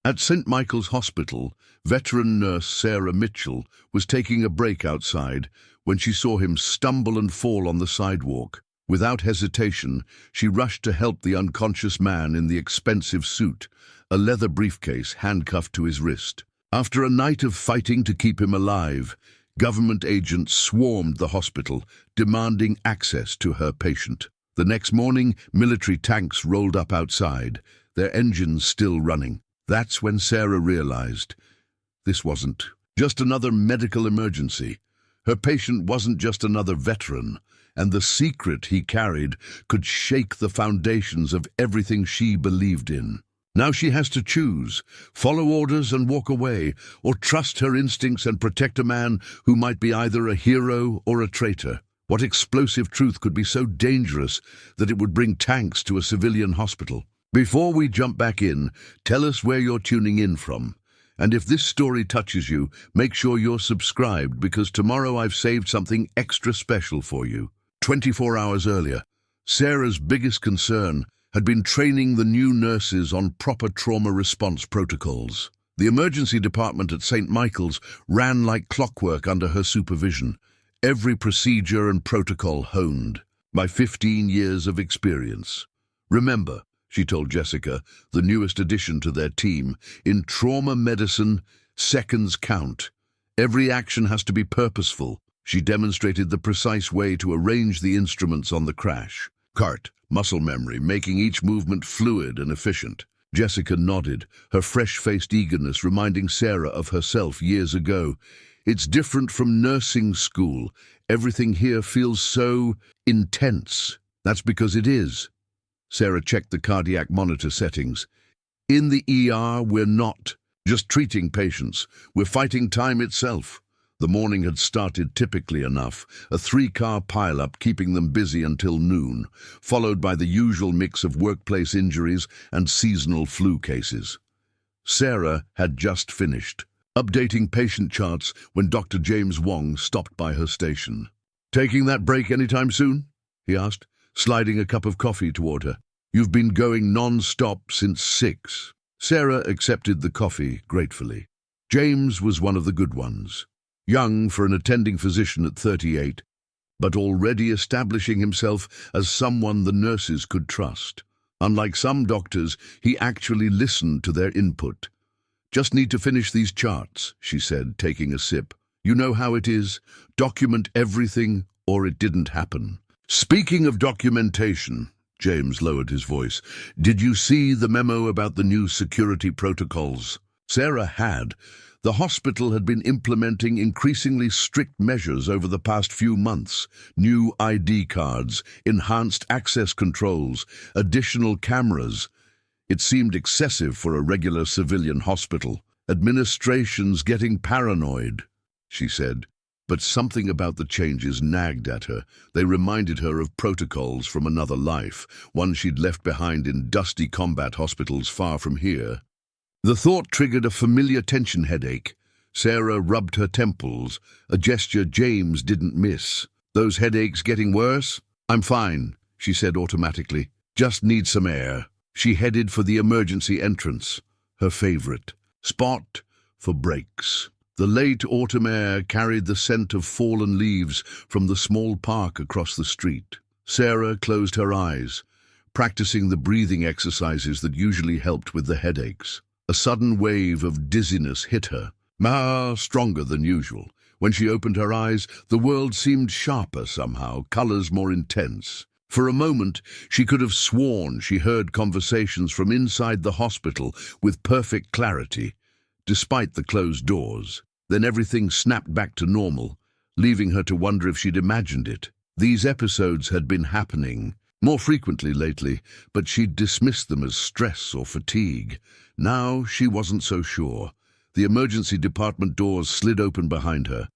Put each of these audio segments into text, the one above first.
At St. Michael's Hospital, veteran nurse Sarah Mitchell was taking a break outside when she saw him stumble and fall on the sidewalk. Without hesitation, she rushed to help the unconscious man in the expensive suit, a leather briefcase handcuffed to his wrist. After a night of fighting to keep him alive, government agents swarmed the hospital, demanding access to her patient. The next morning, military tanks rolled up outside, their engines still running. That's when Sarah realized this wasn't just another medical emergency. Her patient wasn't just another veteran, and the secret he carried could shake the foundations of everything she believed in. Now she has to choose, follow orders and walk away, or trust her instincts and protect a man who might be either a hero or a traitor. What explosive truth could be so dangerous that it would bring tanks to a civilian hospital? Before we jump back in, tell us where you're tuning in from. And if this story touches you, make sure you're subscribed, because tomorrow I've saved something extra special for you. 24 hours earlier, Sarah's biggest concern had been training the new nurses on proper trauma response protocols. The emergency department at St. Michael's ran like clockwork under her supervision, every procedure and protocol honed by 15 years of experience. Remember, she told Jessica, the newest addition to their team, in trauma medicine, seconds count. Every action has to be purposeful. She demonstrated the precise way to arrange the instruments on the crash cart, muscle memory, making each movement fluid and efficient. Jessica nodded, her fresh-faced eagerness reminding Sarah of herself years ago. It's different from nursing school. Everything here feels so intense. That's because it is. Sarah checked the cardiac monitor settings. In the ER, we're not just treating patients. We're fighting time itself. The morning had started typically enough, a 3-car pileup keeping them busy until noon, followed by the usual mix of workplace injuries and seasonal flu cases. Sarah had just finished updating patient charts when Dr. James Wong stopped by her station. "Taking that break anytime soon?" he asked, sliding a cup of coffee toward her. "You've been going non-stop since 6. Sarah accepted the coffee gratefully. James was one of the good ones. Young for an attending physician at 38, but already establishing himself as someone the nurses could trust. Unlike some doctors, he actually listened to their input. "Just need to finish these charts," she said, taking a sip. "You know how it is. Document everything or it didn't happen." "Speaking of documentation," James lowered his voice, "did you see the memo about the new security protocols?" Sarah had. The hospital had been implementing increasingly strict measures over the past few months. New ID cards, enhanced access controls, additional cameras. It seemed excessive for a regular civilian hospital. "Administration's getting paranoid," she said. But something about the changes nagged at her. They reminded her of protocols from another life, one she'd left behind in dusty combat hospitals far from here. The thought triggered a familiar tension headache. Sarah rubbed her temples, a gesture James didn't miss. "Those headaches getting worse?" "I'm fine," she said automatically. "Just need some air." She headed for the emergency entrance, her favorite spot for breaks. The late autumn air carried the scent of fallen leaves from the small park across the street. Sarah closed her eyes, practicing the breathing exercises that usually helped with the headaches. A sudden wave of dizziness hit her, stronger than usual. When she opened her eyes, the world seemed sharper somehow, colors more intense. For a moment, she could have sworn she heard conversations from inside the hospital with perfect clarity, despite the closed doors. Then everything snapped back to normal, leaving her to wonder if she'd imagined it. These episodes had been happening more frequently lately, but she'd dismissed them as stress or fatigue. Now she wasn't so sure. The emergency department doors slid open behind her.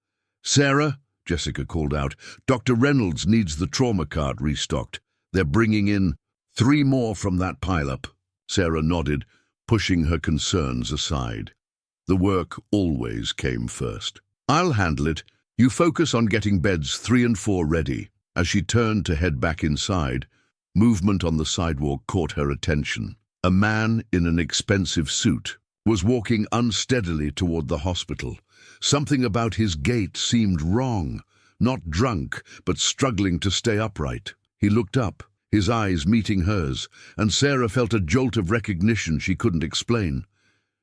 "Sarah," Jessica called out, "Dr. Reynolds needs the trauma cart restocked. They're bringing in 3 more from that pileup." Sarah nodded, pushing her concerns aside. The work always came first. "I'll handle it. You focus on getting beds 3 and 4 ready." As she turned to head back inside, movement on the sidewalk caught her attention. A man in an expensive suit, was walking unsteadily toward the hospital. Something about his gait seemed wrong. Not drunk, but struggling to stay upright. He looked up, his eyes meeting hers, and Sarah felt a jolt of recognition she couldn't explain.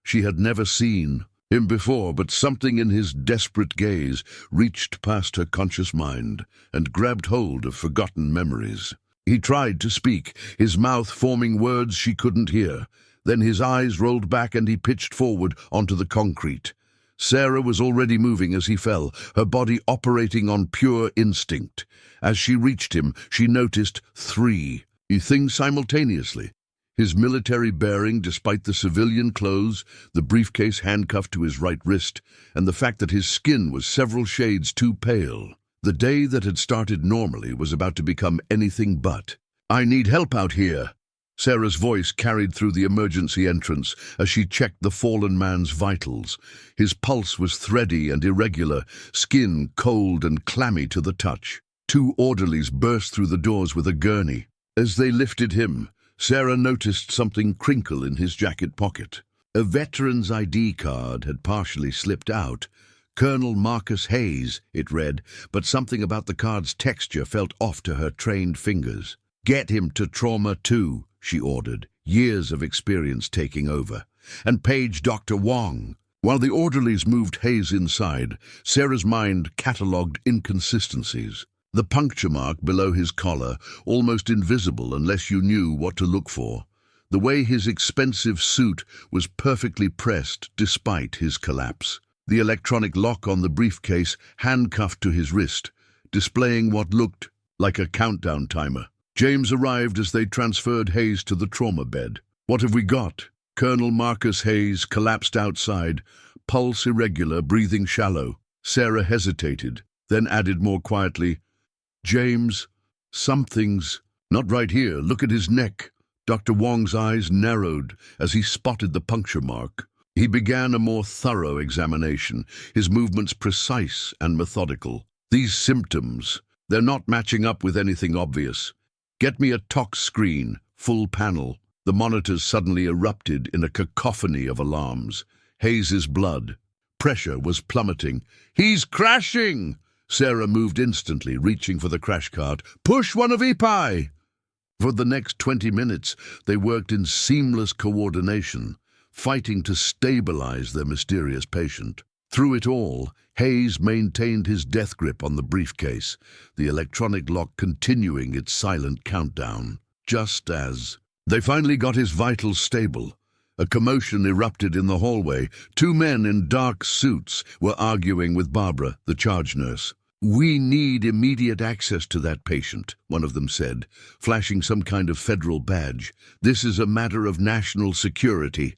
She had never seen him before, but something in his desperate gaze reached past her conscious mind and grabbed hold of forgotten memories. He tried to speak, his mouth forming words she couldn't hear. Then his eyes rolled back and he pitched forward onto the concrete. Sarah was already moving as he fell, her body operating on pure instinct. As she reached him, she noticed three things simultaneously. His military bearing despite the civilian clothes, the briefcase handcuffed to his right wrist, and the fact that his skin was several shades too pale. The day that had started normally was about to become anything but. "I need help out here." Sarah's voice carried through the emergency entrance as she checked the fallen man's vitals. His pulse was thready and irregular, skin cold and clammy to the touch. Two orderlies burst through the doors with a gurney. As they lifted him, Sarah noticed something crinkle in his jacket pocket. A veteran's ID card had partially slipped out. Colonel Marcus Hayes, it read, but something about the card's texture felt off to her trained fingers. "Get him to Trauma 2, she ordered, years of experience taking over. "And page Dr. Wong." While the orderlies moved Hayes inside, Sarah's mind catalogued inconsistencies. The puncture mark below his collar, almost invisible unless you knew what to look for. The way his expensive suit was perfectly pressed despite his collapse. The electronic lock on the briefcase handcuffed to his wrist, displaying what looked like a countdown timer. James arrived as they transferred Hayes to the trauma bed. "What have we got?" Colonel Marcus Hayes collapsed outside, pulse irregular, breathing shallow. Sarah hesitated, then added more quietly, "James, something's not right here. Look at his neck." Dr. Wong's eyes narrowed as he spotted the puncture mark. He began a more thorough examination, his movements precise and methodical. "These symptoms, they're not matching up with anything obvious. Get me a tox screen, full panel." The monitors suddenly erupted in a cacophony of alarms. Hayes's blood pressure was plummeting. "He's crashing!" Sarah moved instantly, reaching for the crash cart. "Push one of EPI!" For the next 20 minutes, they worked in seamless coordination, fighting to stabilize their mysterious patient. Through it all, Hayes maintained his death grip on the briefcase, the electronic lock continuing its silent countdown. Just as they finally got his vitals stable, a commotion erupted in the hallway. Two men in dark suits were arguing with Barbara, the charge nurse. "We need immediate access to that patient," one of them said, flashing some kind of federal badge. "This is a matter of national security."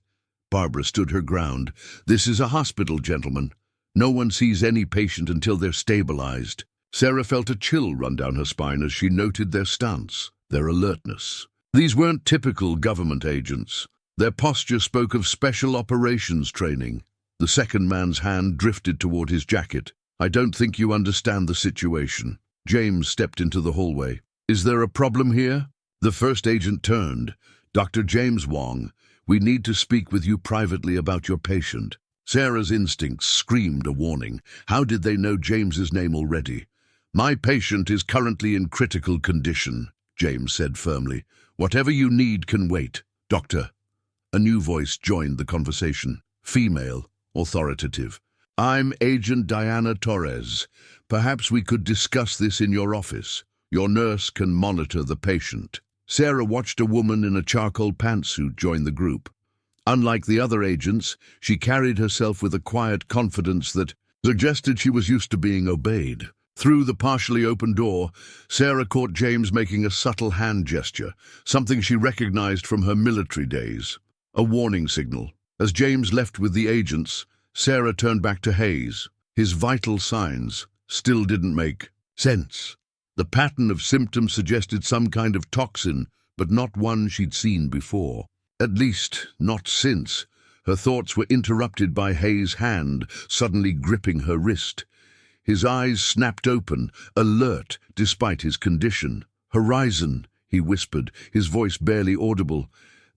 Barbara stood her ground. "This is a hospital, gentlemen. No one sees any patient until they're stabilized." Sarah felt a chill run down her spine as she noted their stance, their alertness. These weren't typical government agents. Their posture spoke of special operations training. The second man's hand drifted toward his jacket. "I don't think you understand the situation." James stepped into the hallway. "Is there a problem here?" The first agent turned. "Dr. James Wong, we need to speak with you privately about your patient." Sarah's instincts screamed a warning. How did they know James's name already? "My patient is currently in critical condition," James said firmly. "Whatever you need can wait." "Doctor." A new voice joined the conversation. Female, authoritative. "I'm Agent Diana Torres. Perhaps we could discuss this in your office. Your nurse can monitor the patient." Sarah watched a woman in a charcoal pantsuit join the group. Unlike the other agents, she carried herself with a quiet confidence that suggested she was used to being obeyed. Through the partially open door, Sarah caught James making a subtle hand gesture, something she recognized from her military days. A warning signal. As James left with the agents, Sarah turned back to Hayes. His vital signs still didn't make sense. The pattern of symptoms suggested some kind of toxin, but not one she'd seen before. At least, not since. Her thoughts were interrupted by Hayes' hand suddenly gripping her wrist. His eyes snapped open, alert despite his condition. "Horizon," he whispered, his voice barely audible.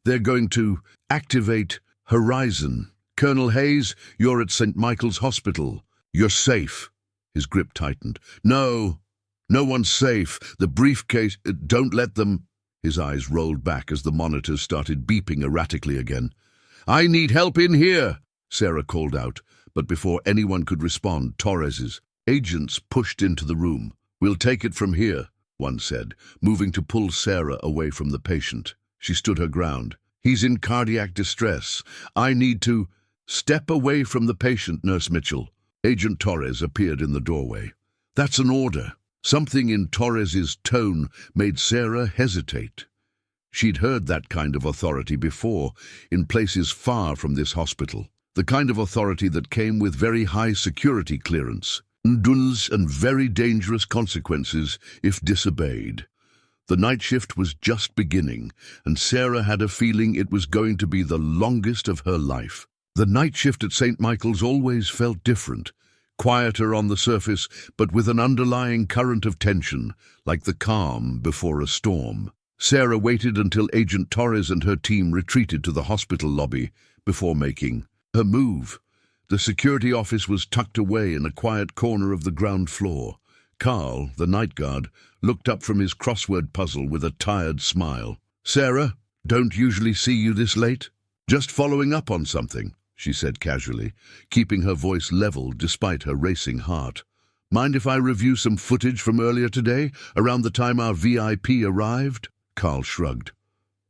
"They're going to activate Horizon." Colonel Hayes, you're at St. Michael's Hospital. You're safe. His grip tightened. No, no one's safe. The briefcase, don't let them. His eyes rolled back as the monitors started beeping erratically again. I need help in here, Sarah called out, but before anyone could respond, Torres's agents pushed into the room. We'll take it from here, one said, moving to pull Sarah away from the patient. She stood her ground. He's in cardiac distress. I need to... Step away from the patient, Nurse Mitchell. Agent Torres appeared in the doorway. That's an order. Something in Torres's tone made Sarah hesitate. She'd heard that kind of authority before, in places far from this hospital. The kind of authority that came with very high security clearance, and very dangerous consequences if disobeyed. The night shift was just beginning, and Sarah had a feeling it was going to be the longest of her life. The night shift at St. Michael's always felt different, quieter on the surface, but with an underlying current of tension, like the calm before a storm. Sarah waited until Agent Torres and her team retreated to the hospital lobby before making her move. The security office was tucked away in a quiet corner of the ground floor. Carl, the night guard, looked up from his crossword puzzle with a tired smile. Sarah, don't usually see you this late. Just following up on something, she said casually, keeping her voice level despite her racing heart. Mind if I review some footage from earlier today, around the time our VIP arrived? Carl shrugged.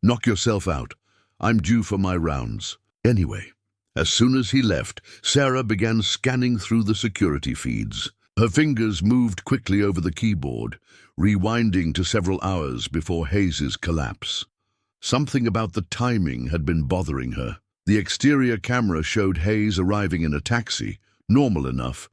Knock yourself out. I'm due for my rounds. Anyway, as soon as he left, Sarah began scanning through the security feeds. Her fingers moved quickly over the keyboard, rewinding to several hours before Hayes's collapse. Something about the timing had been bothering her. The exterior camera showed Hayes arriving in a taxi, normal enough.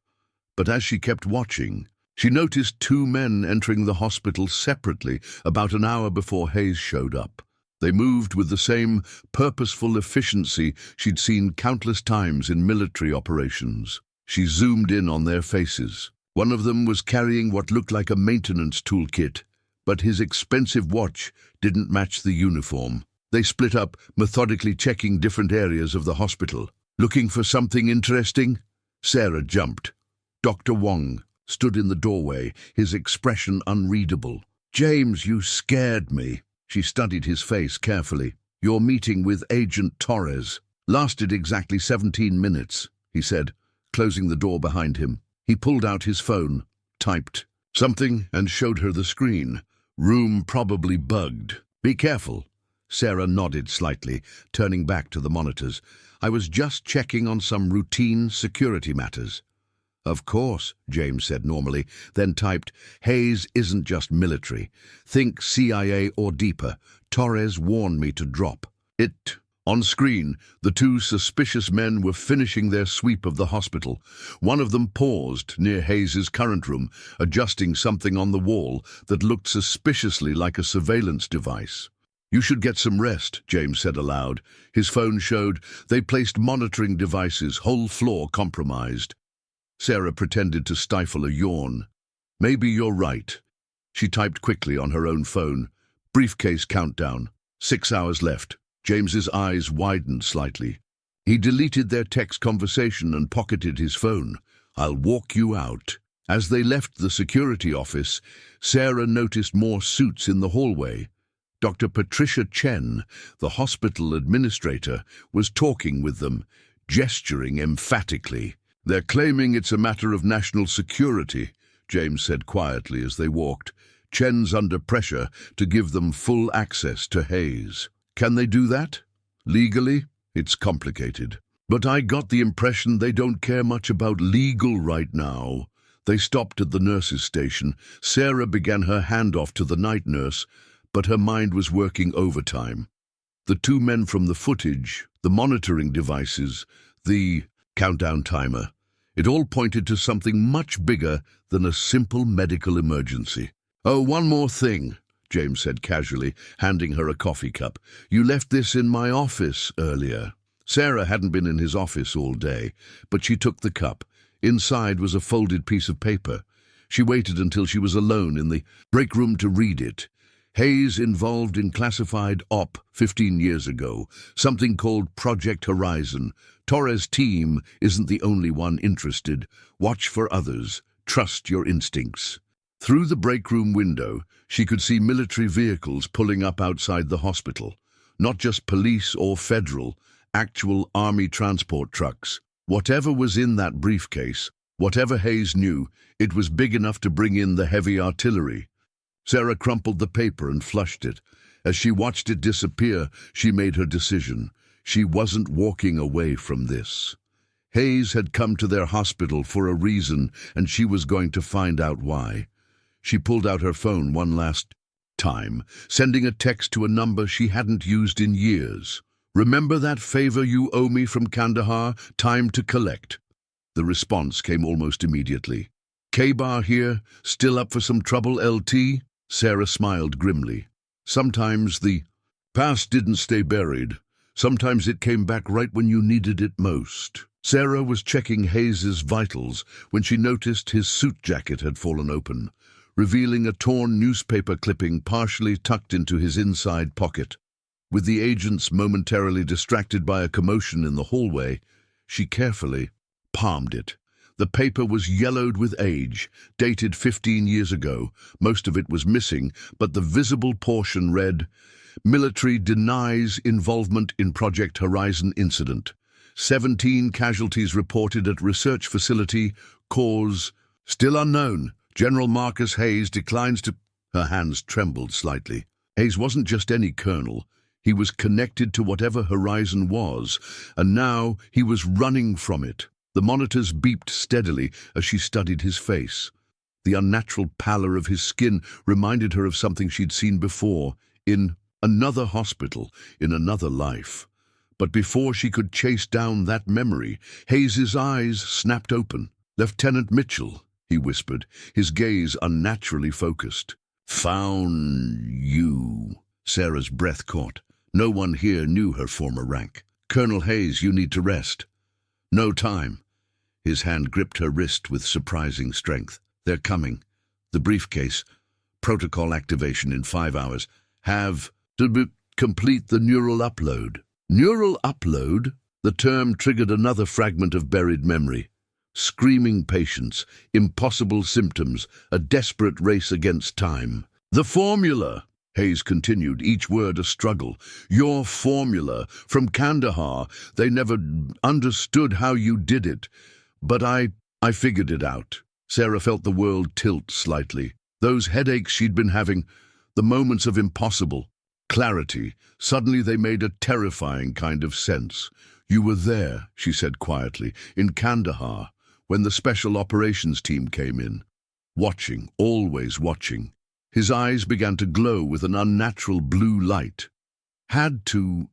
But as she kept watching, she noticed two men entering the hospital separately about an hour before Hayes showed up. They moved with the same purposeful efficiency she'd seen countless times in military operations. She zoomed in on their faces. One of them was carrying what looked like a maintenance toolkit, but his expensive watch didn't match the uniform. They split up, methodically checking different areas of the hospital. Looking for something interesting? Sarah jumped. Dr. Wong stood in the doorway, his expression unreadable. James, you scared me. She studied his face carefully. Your meeting with Agent Torres lasted exactly 17 minutes, he said, closing the door behind him. He pulled out his phone, typed something, and showed her the screen. Room probably bugged. Be careful. Sarah nodded slightly, turning back to the monitors. I was just checking on some routine security matters. Of course, James said normally, then typed, Hayes isn't just military. Think CIA or deeper. Torres warned me to drop it. On screen, the two suspicious men were finishing their sweep of the hospital. One of them paused near Hayes's current room, adjusting something on the wall that looked suspiciously like a surveillance device. You should get some rest, James said aloud. His phone showed they placed monitoring devices, whole floor compromised. Sarah pretended to stifle a yawn. Maybe you're right. She typed quickly on her own phone. Briefcase countdown. 6 hours left. James's eyes widened slightly. He deleted their text conversation and pocketed his phone. I'll walk you out. As they left the security office, Sarah noticed more suits in the hallway. Dr. Patricia Chen, the hospital administrator, was talking with them, gesturing emphatically. They're claiming it's a matter of national security, James said quietly as they walked. Chen's under pressure to give them full access to Hayes. Can they do that? Legally? It's complicated. But I got the impression they don't care much about legal right now. They stopped at the nurse's station. Sarah began her handoff to the night nurse, but her mind was working overtime. The two men from the footage, the monitoring devices, the countdown timer, it all pointed to something much bigger than a simple medical emergency. Oh, one more thing, James said casually, handing her a coffee cup. You left this in my office earlier. Sarah hadn't been in his office all day, but she took the cup. Inside was a folded piece of paper. She waited until she was alone in the break room to read it. Hayes involved in classified op 15 years ago, something called Project Horizon. Torres' team isn't the only one interested. Watch for others. Trust your instincts. Through the break room window, she could see military vehicles pulling up outside the hospital. Not just police or federal, actual army transport trucks. Whatever was in that briefcase, whatever Hayes knew, it was big enough to bring in the heavy artillery. Sarah crumpled the paper and flushed it. As she watched it disappear, she made her decision. She wasn't walking away from this. Hayes had come to their hospital for a reason, and she was going to find out why. She pulled out her phone one last time, sending a text to a number she hadn't used in years. "Remember that favor you owe me from Kandahar? Time to collect." The response came almost immediately. "K-Bar here, still up for some trouble, LT?" Sarah smiled grimly. Sometimes the past didn't stay buried. Sometimes it came back right when you needed it most. Sarah was checking Hayes's vitals when she noticed his suit jacket had fallen open, revealing a torn newspaper clipping partially tucked into his inside pocket. With the agents momentarily distracted by a commotion in the hallway, she carefully palmed it. The paper was yellowed with age, dated 15 years ago. Most of it was missing, but the visible portion read, "Military denies involvement in Project Horizon incident. 17 casualties reported at research facility. Cause still unknown. General Marcus Hayes declines to..." Her hands trembled slightly. Hayes wasn't just any colonel. He was connected to whatever Horizon was, and now he was running from it. The monitors beeped steadily as she studied his face. The unnatural pallor of his skin reminded her of something she'd seen before, in another hospital, in another life. But before she could chase down that memory, Hayes's eyes snapped open. "Lieutenant Mitchell," he whispered, his gaze unnaturally focused. "Found you." Sarah's breath caught. No one here knew her former rank. "Colonel Hayes, you need to rest." "No time." His hand gripped her wrist with surprising strength. "They're coming. The briefcase. Protocol activation in 5 hours. Have to complete the neural upload." Neural upload? The term triggered another fragment of buried memory. Screaming patients, impossible symptoms, a desperate race against time. "The formula," Hayes continued, each word a struggle. "Your formula, from Kandahar. They never understood how you did it. But I figured it out." Sarah felt the world tilt slightly. Those headaches she'd been having, the moments of impossible clarity, suddenly they made a terrifying kind of sense. "You were there," she said quietly, "in Kandahar, when the special operations team came in. Watching, always watching." His eyes began to glow with an unnatural blue light. "Had to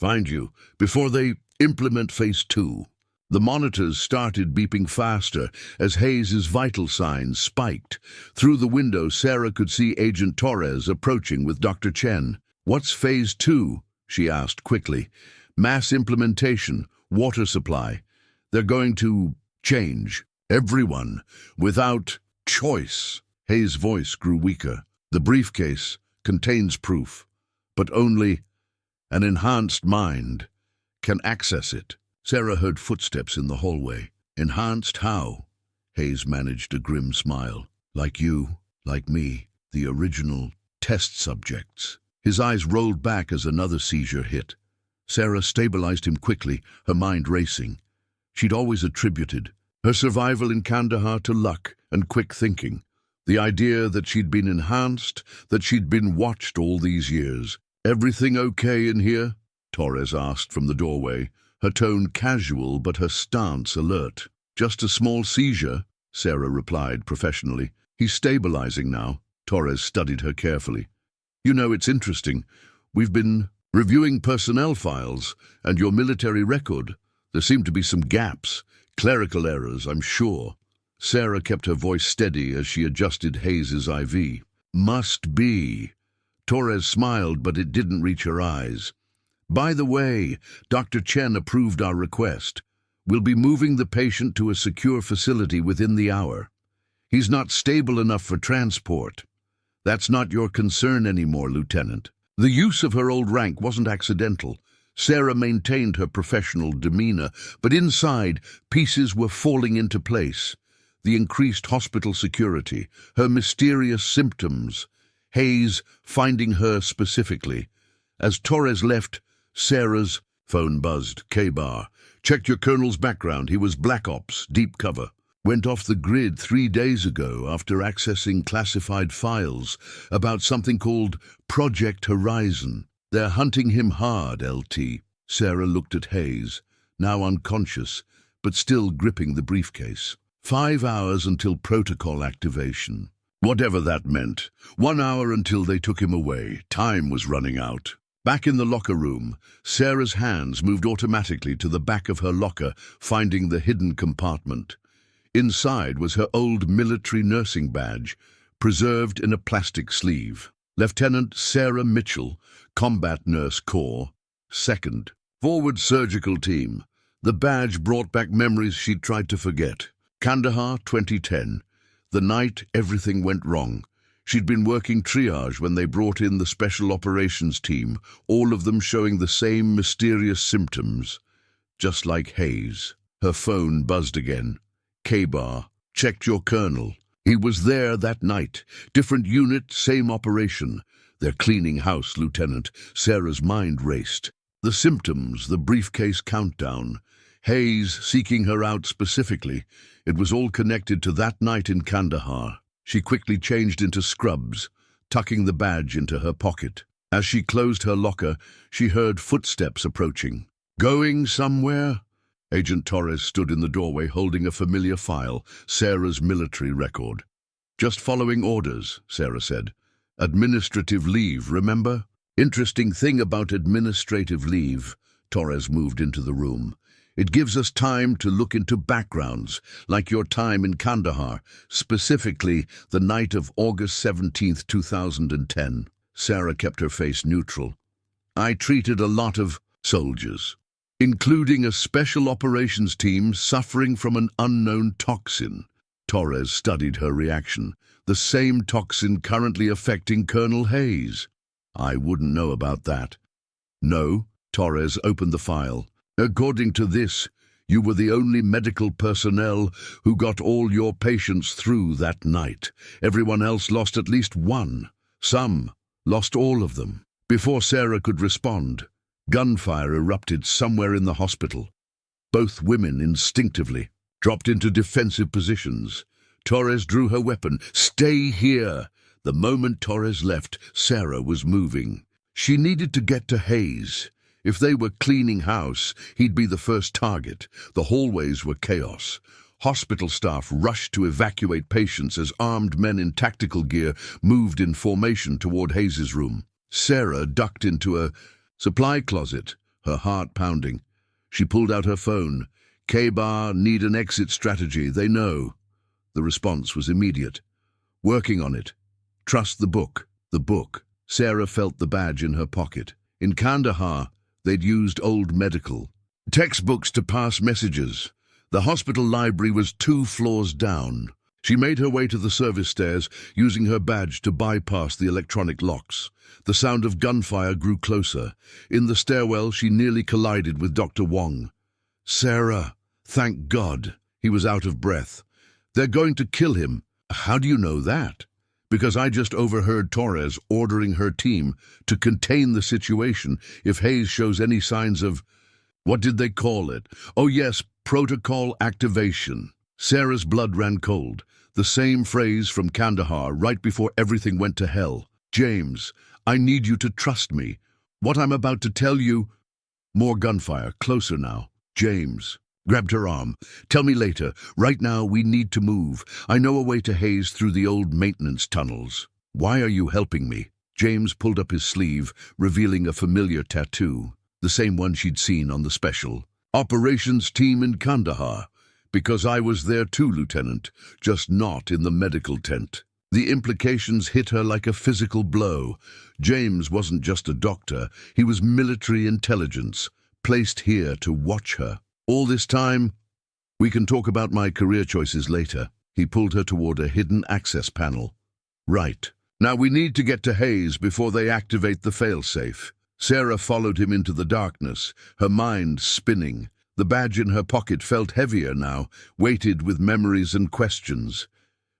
find you before they implement Phase 2. The monitors started beeping faster as Hayes's vital signs spiked. Through the window, Sarah could see Agent Torres approaching with Dr. Chen. "What's Phase 2? She asked quickly. "Mass implementation, water supply. They're going to change everyone without choice." Hayes' voice grew weaker. "The briefcase contains proof, but only an enhanced mind can access it." Sarah heard footsteps in the hallway. "Enhanced how?" Hayes managed a grim smile. "Like you, like me, the original test subjects." His eyes rolled back as another seizure hit. Sarah stabilized him quickly, her mind racing. She'd always attributed her survival in Kandahar to luck and quick thinking. The idea that she'd been enhanced, that she'd been watched all these years. "Everything okay in here?" Torres asked from the doorway, her tone casual but her stance alert. "Just a small seizure," Sarah replied professionally. "He's stabilizing now." Torres studied her carefully. "You know, it's interesting. We've been reviewing personnel files and your military record. There seem to be some gaps, clerical errors, I'm sure." Sarah kept her voice steady as she adjusted Hayes's IV. "Must be." Torres smiled, but it didn't reach her eyes. "By the way, Dr. Chen approved our request. We'll be moving the patient to a secure facility within the hour. He's not stable enough for transport. That's not your concern anymore, Lieutenant. The use of her old rank wasn't accidental. Sarah maintained her professional demeanor, but inside, pieces were falling into place. The increased hospital security, her mysterious symptoms, Hayes finding her specifically. As Torres left, Sarah's phone buzzed. K-Bar. Checked your colonel's background. He was Black Ops, deep cover. Went off the grid 3 days ago after accessing classified files about something called Project Horizon. They're hunting him hard, LT. Sarah looked at Hayes, now unconscious, but still gripping the briefcase. 5 hours until protocol activation. Whatever that meant. 1 hour until they took him away. Time was running out. Back in the locker room, Sarah's hands moved automatically to the back of her locker, finding the hidden compartment. Inside was her old military nursing badge, preserved in a plastic sleeve. Lieutenant Sarah Mitchell, Combat Nurse Corps, 2nd. Forward Surgical Team. The badge brought back memories she'd tried to forget. Kandahar, 2010. The night everything went wrong. She'd been working triage when they brought in the Special Operations Team, all of them showing the same mysterious symptoms. Just like Hayes. Her phone buzzed again. K-Bar. Checked your colonel. He was there that night. Different unit, same operation. They're cleaning house, Lieutenant. Sarah's mind raced. The symptoms, the briefcase countdown. Hayes seeking her out specifically. It was all connected to that night in Kandahar. She quickly changed into scrubs, tucking the badge into her pocket. As she closed her locker, she heard footsteps approaching. Going somewhere? Agent Torres stood in the doorway holding a familiar file, Sarah's military record. Just following orders, Sarah said. Administrative leave, remember? Interesting thing about administrative leave. Torres moved into the room. It gives us time to look into backgrounds, like your time in Kandahar, specifically the night of August 17th, 2010. Sarah kept her face neutral. I treated a lot of soldiers, including a special operations team suffering from an unknown toxin. Torres studied her reaction. The same toxin currently affecting Colonel Hayes. I wouldn't know about that. No, Torres opened the file. According to this, you were the only medical personnel who got all your patients through that night. Everyone else lost at least one. Some lost all of them. Before Sarah could respond, gunfire erupted somewhere in the hospital. Both women instinctively dropped into defensive positions. Torres drew her weapon. Stay here. The moment Torres left, Sarah was moving. She needed to get to Hayes. If they were cleaning house, he'd be the first target. The hallways were chaos. Hospital staff rushed to evacuate patients as armed men in tactical gear moved in formation toward Hayes's room. Sarah ducked into a supply closet, her heart pounding. She pulled out her phone. K-Bar need an exit strategy, they know. The response was immediate. Working on it. Trust the book. The book. Sarah felt the badge in her pocket. In Kandahar, they'd used old medical textbooks to pass messages. The hospital library was 2 floors down. She made her way to the service stairs, using her badge to bypass the electronic locks. The sound of gunfire grew closer. In the stairwell, she nearly collided with Dr. Wong. Sarah, thank God. He was out of breath. They're going to kill him. How do you know that? Because I just overheard Torres ordering her team to contain the situation if Hayes shows any signs of, what did they call it? Oh yes, protocol activation. Sarah's blood ran cold. The same phrase from Kandahar right before everything went to hell. James, I need you to trust me. What I'm about to tell you... More gunfire, closer now. James grabbed her arm. Tell me later. Right now, we need to move. I know a way to Hayes through the old maintenance tunnels. Why are you helping me? James pulled up his sleeve, revealing a familiar tattoo, the same one she'd seen on the special operations team in Kandahar. Because I was there too, Lieutenant, just not in the medical tent. The implications hit her like a physical blow. James wasn't just a doctor, he was military intelligence, placed here to watch her. All this time, we can talk about my career choices later. He pulled her toward a hidden access panel. Right. Now we need to get to Hayes before they activate the failsafe. Sarah followed him into the darkness, her mind spinning. The badge in her pocket felt heavier now, weighted with memories and questions.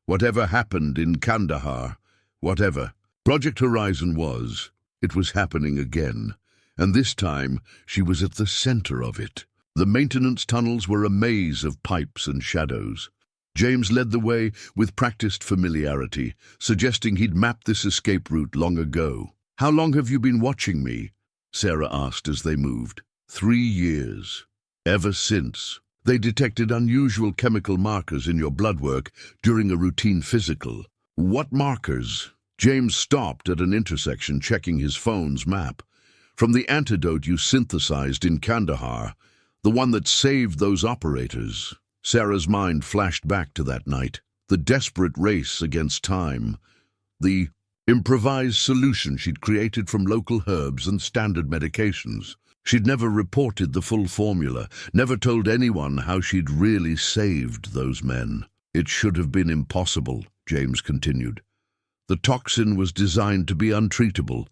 Whatever happened in Kandahar, whatever Project Horizon was, it was happening again. And this time, she was at the center of it. The maintenance tunnels were a maze of pipes and shadows. James led the way with practiced familiarity, suggesting he'd mapped this escape route long ago. "How long have you been watching me?" Sarah asked as they moved. 3 years. Ever since. They detected unusual chemical markers in your blood work during a routine physical. What markers? James stopped at an intersection, checking his phone's map. From the antidote you synthesized in Kandahar, the one that saved those operators. Sarah's mind flashed back to that night. The desperate race against time. The improvised solution she'd created from local herbs and standard medications. She'd never reported the full formula, never told anyone how she'd really saved those men. It should have been impossible, James continued. The toxin was designed to be untreatable,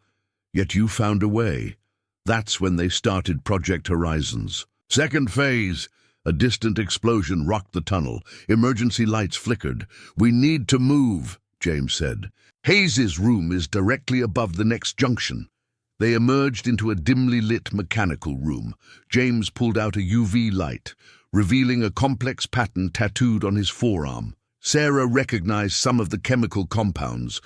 yet you found a way. That's when they started Project Horizons. Second phase. A distant explosion rocked the tunnel. Emergency lights flickered. "We need to move," James said. "Hayes's room is directly above the next junction." They emerged into a dimly lit mechanical room. James pulled out a UV light, revealing a complex pattern tattooed on his forearm. Sarah recognized some of the chemical components,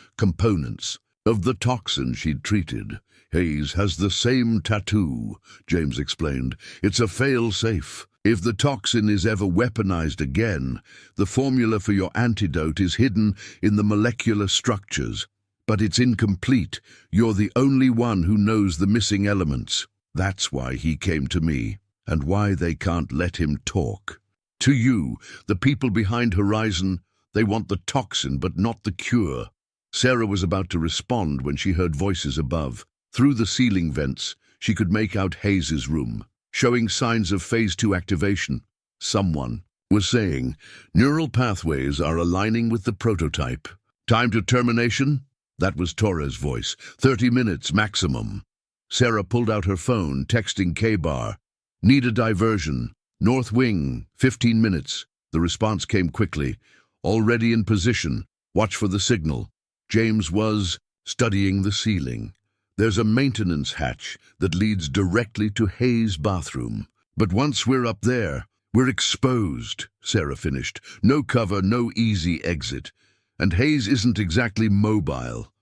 of the toxin she'd treated. "Hayes has the same tattoo," James explained. "It's a fail-safe. If the toxin is ever weaponized again, the formula for your antidote is hidden in the molecular structures. But it's incomplete. You're the only one who knows the missing elements. That's why he came to me, and why they can't let him talk. To you, the people behind Horizon, they want the toxin but not the cure." Sarah was about to respond when she heard voices above. Through the ceiling vents, she could make out Hayes's room, showing signs of Phase 2 activation. Someone was saying, "Neural pathways are aligning with the prototype. Time to termination?" That was Torres' voice. 30 minutes maximum. Sarah pulled out her phone, texting Kandahar. "Need a diversion. North wing, 15 minutes. The response came quickly. "Already in position. Watch for the signal." James was studying the ceiling. "There's a maintenance hatch that leads directly to Hayes' bathroom. But once we're up there, we're exposed," Sarah finished. "No cover, no easy exit. And Hayes isn't exactly mobile."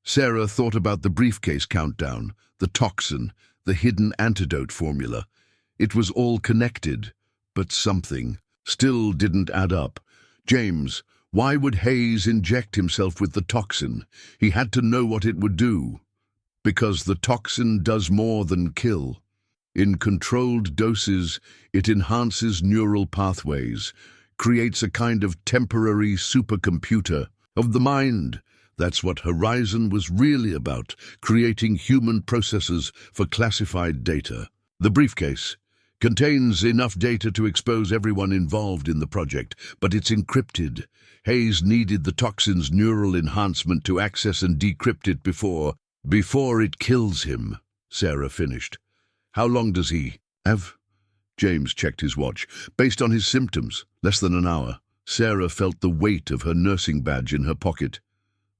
Sarah thought about the briefcase countdown, the toxin, the hidden antidote formula. It was all connected, but something still didn't add up. "James, why would Hayes inject himself with the toxin? He had to know what it would do." "Because the toxin does more than kill. In controlled doses, it enhances neural pathways, creates a kind of temporary supercomputer of the mind. That's what Horizon was really about, creating human processors for classified data. The briefcase contains enough data to expose everyone involved in the project, but it's encrypted. Hayes needed the toxin's neural enhancement to access and decrypt it before it kills him," Sarah finished. "How long does he have?" James checked his watch. "Based on his symptoms, less than an hour." Sarah felt the weight of her nursing badge in her pocket.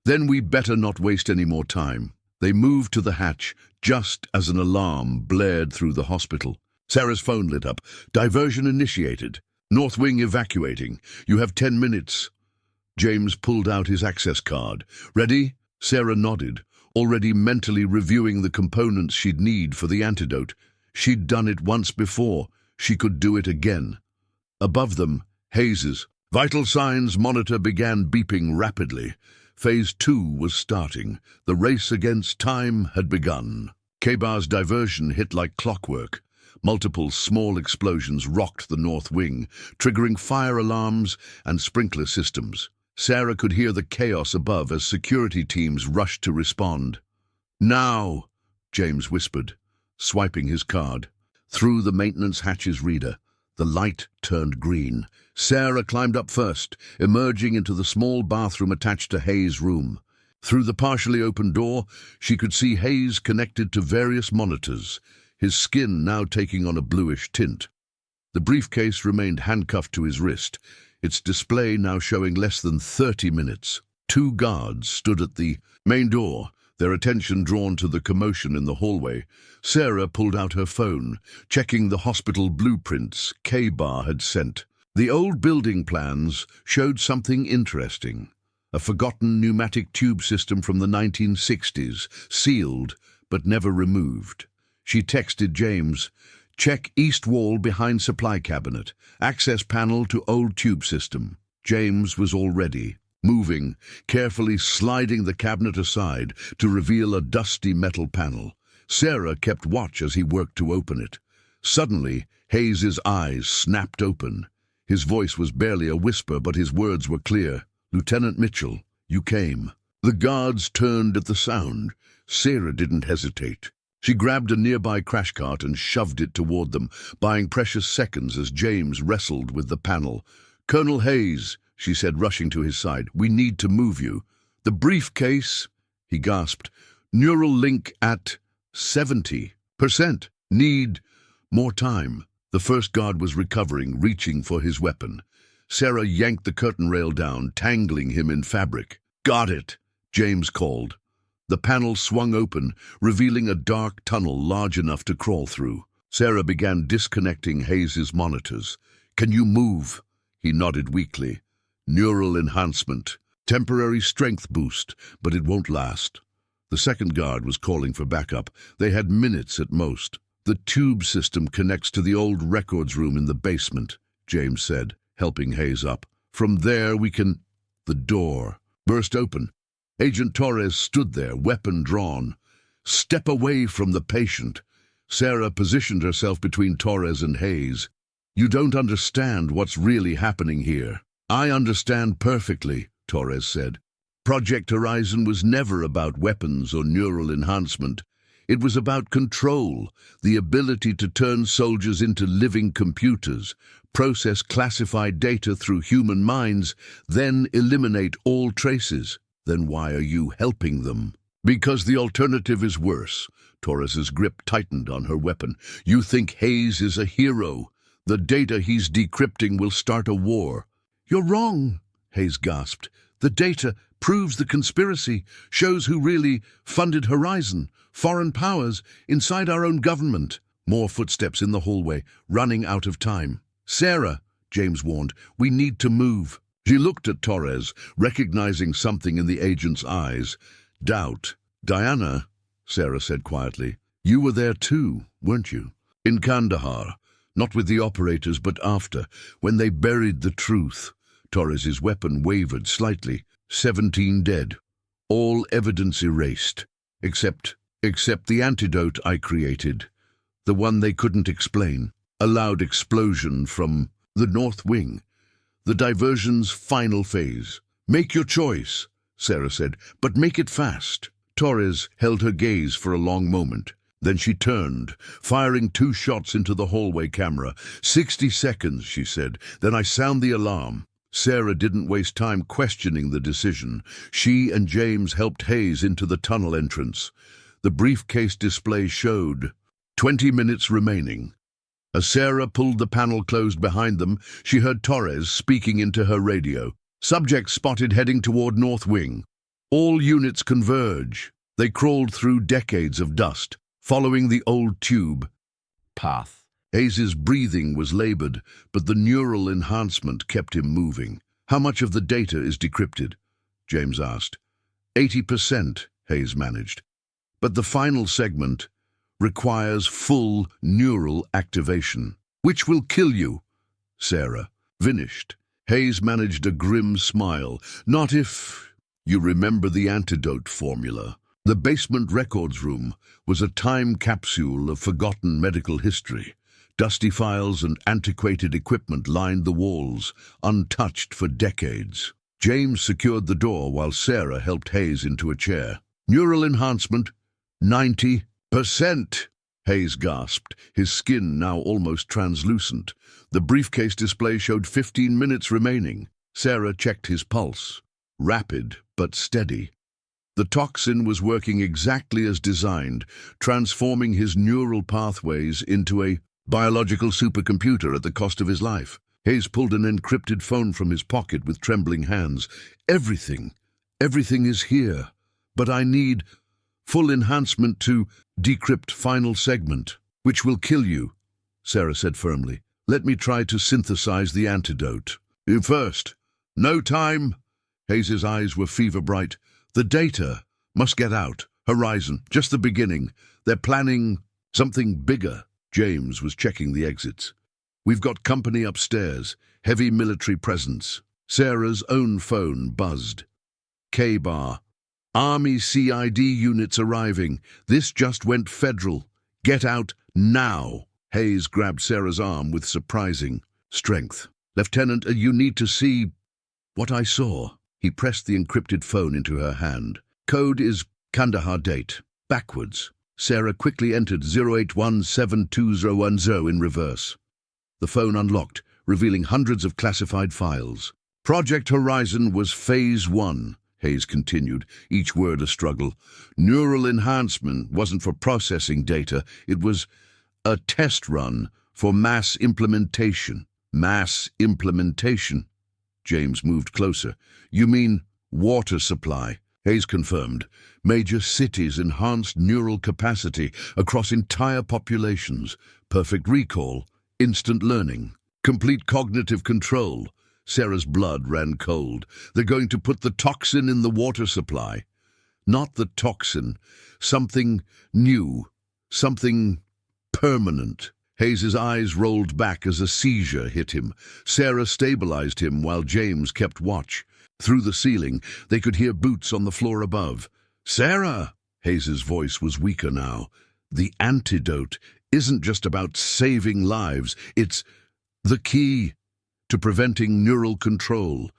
"Then we better not waste any more time." They moved to the hatch just as an alarm blared through the hospital. Sarah's phone lit up. "Diversion initiated. North wing evacuating. You have 10 minutes. James pulled out his access card. "Ready?" Sarah nodded, already mentally reviewing the components she'd need for the antidote. She'd done it once before. She could do it again. Above them, Hayes's vital signs monitor began beeping rapidly. Phase 2 was starting. The race against time had begun. Kabar's diversion hit like clockwork. Multiple small explosions rocked the north wing, triggering fire alarms and sprinkler systems. Sarah could hear the chaos above as security teams rushed to respond. "Now," James whispered, swiping his card. Through the maintenance hatch's reader, the light turned green. Sarah climbed up first, emerging into the small bathroom attached to Hayes' room. Through the partially open door, she could see Hayes connected to various monitors, his skin now taking on a bluish tint. The briefcase remained handcuffed to his wrist, its display now showing less than 30 minutes. 2 guards stood at the main door, their attention drawn to the commotion in the hallway. Sarah pulled out her phone, checking the hospital blueprints K-Bar had sent. The old building plans showed something interesting. A forgotten pneumatic tube system from the 1960s, sealed but never removed. She texted James, "Check east wall behind supply cabinet. Access panel to old tube system." James was already moving, carefully sliding the cabinet aside to reveal a dusty metal panel. Sarah kept watch as he worked to open it. Suddenly, Hayes's eyes snapped open. His voice was barely a whisper, but his words were clear. "Lieutenant Mitchell, you came." The guards turned at the sound. Sarah didn't hesitate. She grabbed a nearby crash cart and shoved it toward them, buying precious seconds as James wrestled with the panel. "Colonel Hayes," she said, rushing to his side, "we need to move you." "The briefcase," he gasped. "Neural link at 70%. Need more time." The first guard was recovering, reaching for his weapon. Sarah yanked the curtain rail down, tangling him in fabric. "Got it," James called. The panel swung open, revealing a dark tunnel large enough to crawl through. Sarah began disconnecting Hayes's monitors. "Can you move?" He nodded weakly. "Neural enhancement. Temporary strength boost, but it won't last." The second guard was calling for backup. They had minutes at most. "The tube system connects to the old records room in the basement," James said, helping Hayes up. "From there we can—" The door burst open. Agent Torres stood there, weapon drawn. "Step away from the patient." Sarah positioned herself between Torres and Hayes. "You don't understand what's really happening here." "I understand perfectly," Torres said. "Project Horizon was never about weapons or neural enhancement. It was about control, the ability to turn soldiers into living computers, process classified data through human minds, then eliminate all traces." "Then why are you helping them?" "Because the alternative is worse." Torres's grip tightened on her weapon. "You think Hayes is a hero. The data he's decrypting will start a war." "You're wrong," Hayes gasped. "The data proves the conspiracy, shows who really funded Horizon, foreign powers, inside our own government." More footsteps in the hallway, running out of time. "Sarah," James warned, "we need to move." She looked at Torres, recognizing something in the agent's eyes. Doubt. "Diana," Sarah said quietly, "you were there too, weren't you? In Kandahar. Not with the operators, but after, when they buried the truth." Torres's weapon wavered slightly. 17 dead. All evidence erased. Except the antidote I created. The one they couldn't explain. A loud explosion from the north wing. The diversion's final phase. "Make your choice," Sarah said, "but make it fast." Torres held her gaze for a long moment. Then she turned, firing 2 shots into the hallway camera. 60 seconds, she said. "Then I sound the alarm." Sarah didn't waste time questioning the decision. She and James helped Hayes into the tunnel entrance. The briefcase display showed 20 minutes remaining. As Sarah pulled the panel closed behind them, she heard Torres speaking into her radio. "Subject spotted heading toward North Wing. All units converge." They crawled through decades of dust, following the old tube path. Hayes's breathing was labored, but the neural enhancement kept him moving. "How much of the data is decrypted?" James asked. 80%, Hayes managed. "But the final segment requires full neural activation." "Which will kill you." Sarah finished. Hayes managed a grim smile. "Not if you remember the antidote formula." The basement records room was a time capsule of forgotten medical history. Dusty files and antiquated equipment lined the walls, untouched for decades. James secured the door while Sarah helped Hayes into a chair. "Neural enhancement, 90%, Hayes gasped, his skin now almost translucent. The briefcase display showed 15 minutes remaining. Sarah checked his pulse. Rapid but steady. The toxin was working exactly as designed, transforming his neural pathways into a biological supercomputer at the cost of his life. Hayes pulled an encrypted phone from his pocket with trembling hands. Everything is here, but I need full enhancement to decrypt final segment, which will kill you, Sarah said firmly. Let me try to synthesize the antidote. You first. No time. Hayes's eyes were fever bright. The data must get out. Horizon, just the beginning. They're planning something bigger. James was checking the exits. We've got company upstairs. Heavy military presence. Sarah's own phone buzzed. K-bar. Army CID units arriving. This just went federal. Get out now. Hayes grabbed Sarah's arm with surprising strength. Lieutenant, you need to see what I saw. He pressed the encrypted phone into her hand. Code is Kandahar date. Backwards. Sarah quickly entered 08172010 in reverse. The phone unlocked, revealing hundreds of classified files. Project Horizon was Phase 1, Hayes continued, each word a struggle. Neural enhancement wasn't for processing data, it was a test run for mass implementation. Mass implementation? James moved closer. You mean water supply? Hayes confirmed. Major cities enhanced neural capacity across entire populations. Perfect recall, instant learning, complete cognitive control. Sarah's blood ran cold. They're going to put the toxin in the water supply. Not the toxin. Something new. Something permanent. Hayes's eyes rolled back as a seizure hit him. Sarah stabilized him while James kept watch. Through the ceiling, they could hear boots on the floor above. Sarah! Hayes's voice was weaker now. The antidote isn't just about saving lives. It's the key to preventing neural control.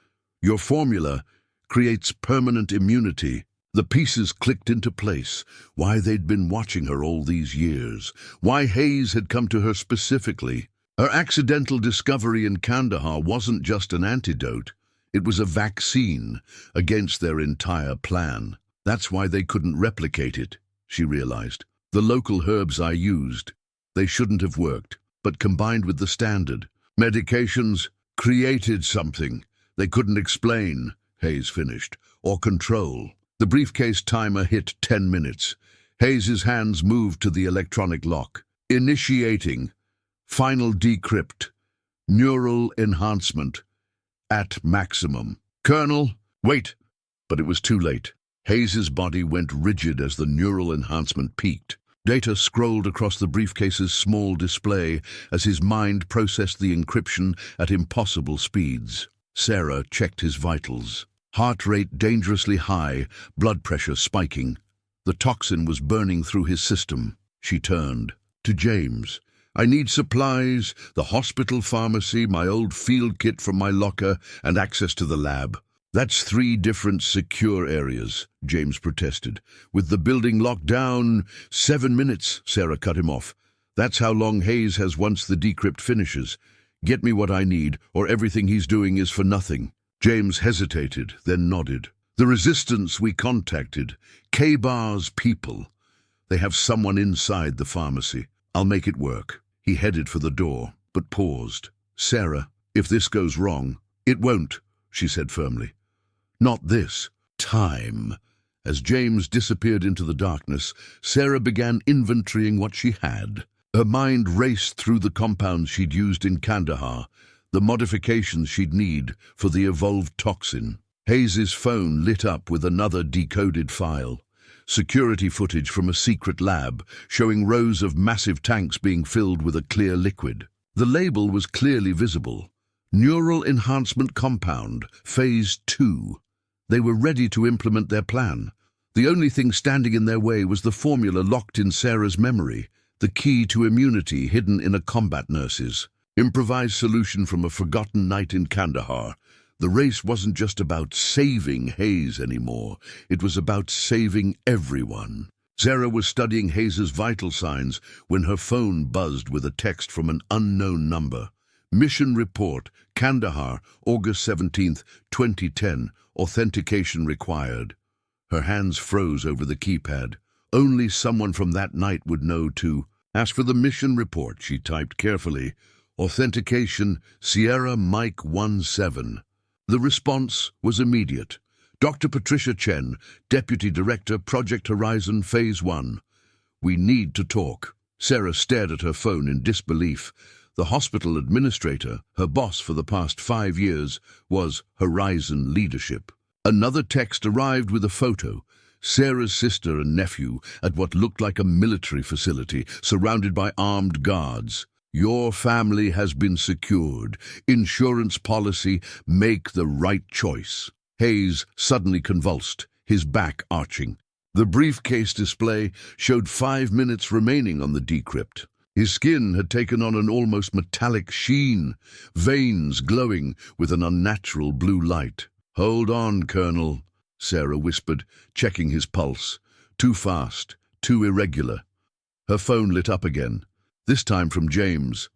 Your formula creates permanent immunity. The pieces clicked into place. Why they'd been watching her all these years. Why Hayes had come to her specifically. Her accidental discovery in Kandahar wasn't just an antidote. It was a vaccine against their entire plan. That's why they couldn't replicate it, she realized. The local herbs I used, they shouldn't have worked, but combined with the standard medications created something they couldn't explain, Hayes finished, or control. The briefcase timer hit 10 minutes. Hayes's hands moved to the electronic lock. Initiating. Final decrypt. Neural enhancement. At maximum. Colonel, wait! But it was too late. Hayes's body went rigid as the neural enhancement peaked. Data scrolled across the briefcase's small display as his mind processed the encryption at impossible speeds. Sarah checked his vitals. Heart rate dangerously high, blood pressure spiking. The toxin was burning through his system. She turned to James. I need supplies, the hospital pharmacy, my old field kit from my locker, and access to the lab. That's 3 different secure areas, James protested. With the building locked down, 7 minutes, Sarah cut him off. That's how long Hayes has once the decrypt finishes. Get me what I need, or everything he's doing is for nothing. James hesitated, then nodded. The resistance we contacted, K-Bar's people. They have someone inside the pharmacy. I'll make it work. He headed for the door, but paused. Sarah, if this goes wrong, it won't, she said firmly. Not this time. As James disappeared into the darkness, Sarah began inventorying what she had. Her mind raced through the compounds she'd used in Kandahar, the modifications she'd need for the evolved toxin. Hayes's phone lit up with another decoded file. Security footage from a secret lab, showing rows of massive tanks being filled with a clear liquid. The label was clearly visible. Neural Enhancement Compound, Phase 2. They were ready to implement their plan. The only thing standing in their way was the formula locked in Sarah's memory, the key to immunity hidden in a combat nurse's improvised solution from a forgotten night in Kandahar. The race wasn't just about saving Hayes anymore. It was about saving everyone. Sarah was studying Hayes's vital signs when her phone buzzed with a text from an unknown number. Mission report, Kandahar, August 17th, 2010. Authentication required. Her hands froze over the keypad. Only someone from that night would know to... As for the mission report, she typed carefully, Authentication, Sierra Mike 17. The response was immediate. Dr. Patricia Chen, Deputy Director, Project Horizon, Phase 1. We need to talk. Sarah stared at her phone in disbelief. The hospital administrator, her boss for the past 5 years, was Horizon Leadership. Another text arrived with a photo. Sarah's sister and nephew at what looked like a military facility, surrounded by armed guards. Your family has been secured. Insurance policy, make the right choice. Hayes suddenly convulsed, his back arching. The briefcase display showed 5 minutes remaining on the decrypt. His skin had taken on an almost metallic sheen, veins glowing with an unnatural blue light. Hold on, Colonel, Sarah whispered, checking his pulse. Too fast, too irregular. Her phone lit up again, this time from James.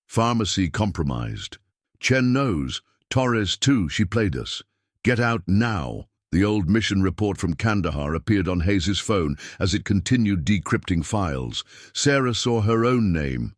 Pharmacy compromised. Chen knows. Torres too, she played us. Get out now. The old mission report from Kandahar appeared on Hayes's phone as it continued decrypting files. Sarah saw her own name.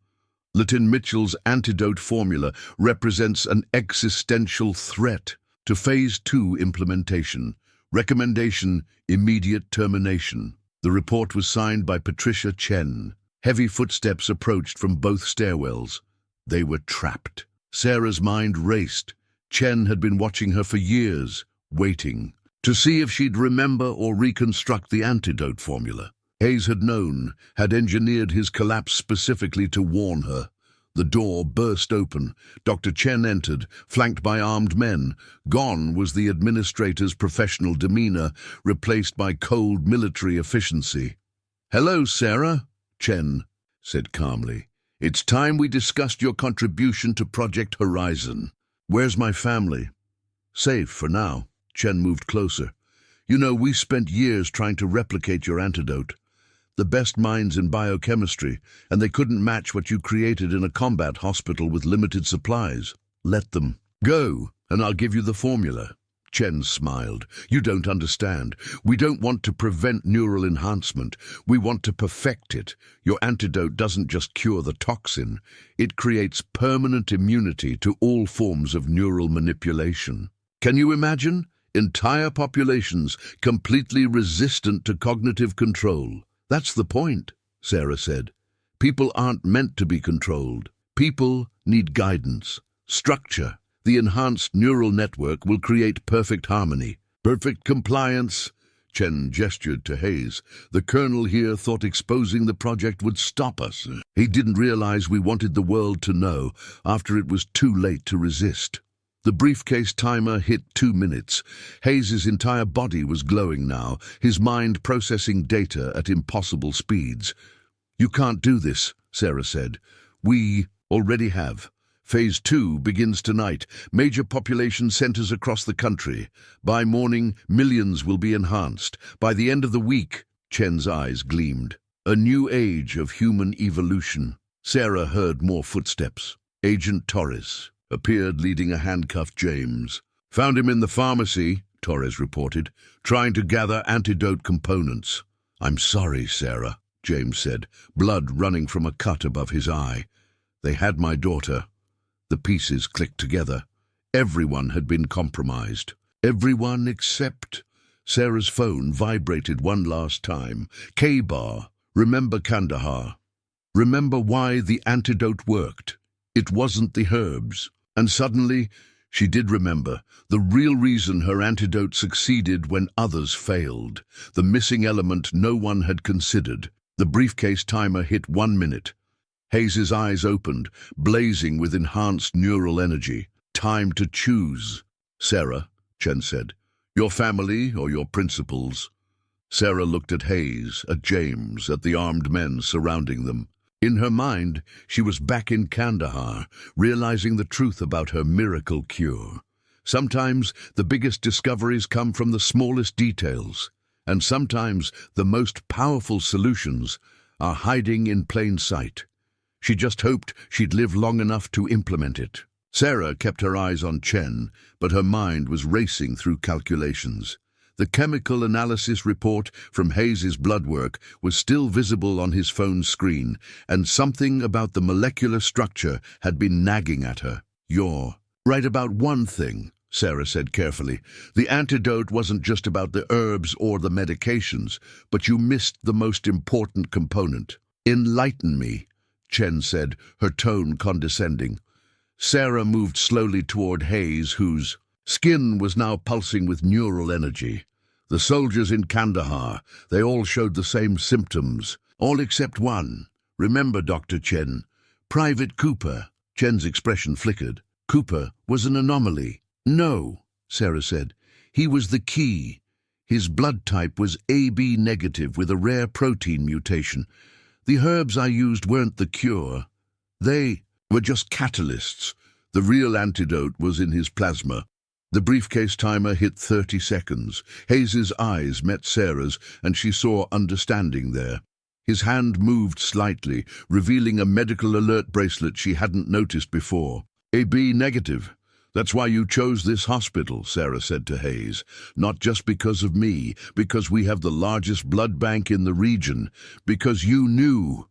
Lieutenant Mitchell's antidote formula represents an existential threat to Phase 2 implementation. Recommendation, immediate termination. The report was signed by Patricia Chen. Heavy footsteps approached from both stairwells. They were trapped. Sarah's mind raced. Chen had been watching her for years, waiting to see if she'd remember or reconstruct the antidote formula. Hayes had known, had engineered his collapse specifically to warn her. The door burst open. Dr. Chen entered, flanked by armed men. Gone was the administrator's professional demeanor, replaced by cold military efficiency. "Hello, Sarah," Chen said calmly. "It's time we discussed your contribution to Project Horizon. Where's my family?" "Safe for now." Chen moved closer. "You know, we spent years trying to replicate your antidote. The best minds in biochemistry, and they couldn't match what you created in a combat hospital with limited supplies. Let them go, and I'll give you the formula." Chen smiled. "You don't understand. We don't want to prevent neural enhancement. We want to perfect it. Your antidote doesn't just cure the toxin. It creates permanent immunity to all forms of neural manipulation. Can you imagine? Entire populations completely resistant to cognitive control. That's the point," Sarah said. "People aren't meant to be controlled. People need guidance, structure. The enhanced neural network will create perfect harmony, perfect compliance." Chen gestured to Hayes. "The colonel here thought exposing the project would stop us. He didn't realize we wanted the world to know after it was too late to resist." The briefcase timer hit 2 minutes. Hayes's entire body was glowing now, his mind processing data at impossible speeds. "You can't do this," Sarah said. "We already have. Phase 2 begins tonight. Major population centers across the country. By morning, millions will be enhanced. By the end of the week," Chen's eyes gleamed. "A new age of human evolution." Sarah heard more footsteps. Agent Torres appeared leading a handcuffed James. "Found him in the pharmacy," Torres reported, "trying to gather antidote components." "I'm sorry, Sarah," James said, blood running from a cut above his eye. "They had my daughter." The pieces clicked together. Everyone had been compromised. Everyone except... Sarah's phone vibrated one last time. K-Bar. Remember Kandahar. Remember why the antidote worked. It wasn't the herbs. And suddenly, she did remember the real reason her antidote succeeded when others failed. The missing element no one had considered. The briefcase timer hit 1 minute. Hayes's eyes opened, blazing with enhanced neural energy. "Time to choose." "Sarah," Chen said, "your family or your principles?" Sarah looked at Hayes, at James, at the armed men surrounding them. In her mind, she was back in Kandahar, realizing the truth about her miracle cure. Sometimes the biggest discoveries come from the smallest details, and sometimes the most powerful solutions are hiding in plain sight. She just hoped she'd live long enough to implement it. Sarah kept her eyes on Chen, but her mind was racing through calculations. The chemical analysis report from Hayes's blood work was still visible on his phone's screen, and something about the molecular structure had been nagging at her. "You're right about one thing," Sarah said carefully. "The antidote wasn't just about the herbs or the medications, but you missed the most important component." "Enlighten me," Chen said, her tone condescending. Sarah moved slowly toward Hayes, whose skin was now pulsing with neural energy. "The soldiers in Kandahar, they all showed the same symptoms, all except one. Remember, Dr. Chen? Private Cooper." Chen's expression flickered. "Cooper was an anomaly." "No," Sarah said. "He was the key. His blood type was AB negative with a rare protein mutation. The herbs I used weren't the cure. They were just catalysts. The real antidote was in his plasma." The briefcase timer hit 30 seconds. Hayes's eyes met Sarah's, and she saw understanding there. His hand moved slightly, revealing a medical alert bracelet she hadn't noticed before. "AB negative. That's why you chose this hospital," Sarah said to Hayes. "Not just because of me, because we have the largest blood bank in the region, because you knew."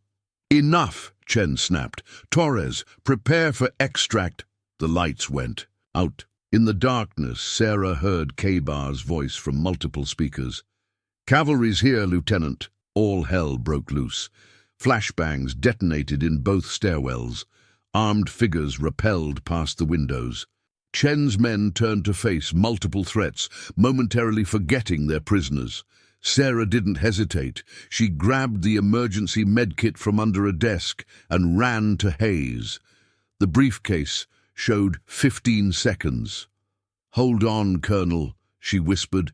"Enough," Chen snapped. "Torres, prepare for extract." The lights went out. In the darkness, Sarah heard Kandah's voice from multiple speakers. "Cavalry's here, Lieutenant." All hell broke loose. Flashbangs detonated in both stairwells. Armed figures rappelled past the windows. Chen's men turned to face multiple threats, momentarily forgetting their prisoners. Sarah didn't hesitate. She grabbed the emergency medkit from under a desk and ran to Hayes. The briefcase showed 15 seconds. "Hold on, Colonel," she whispered,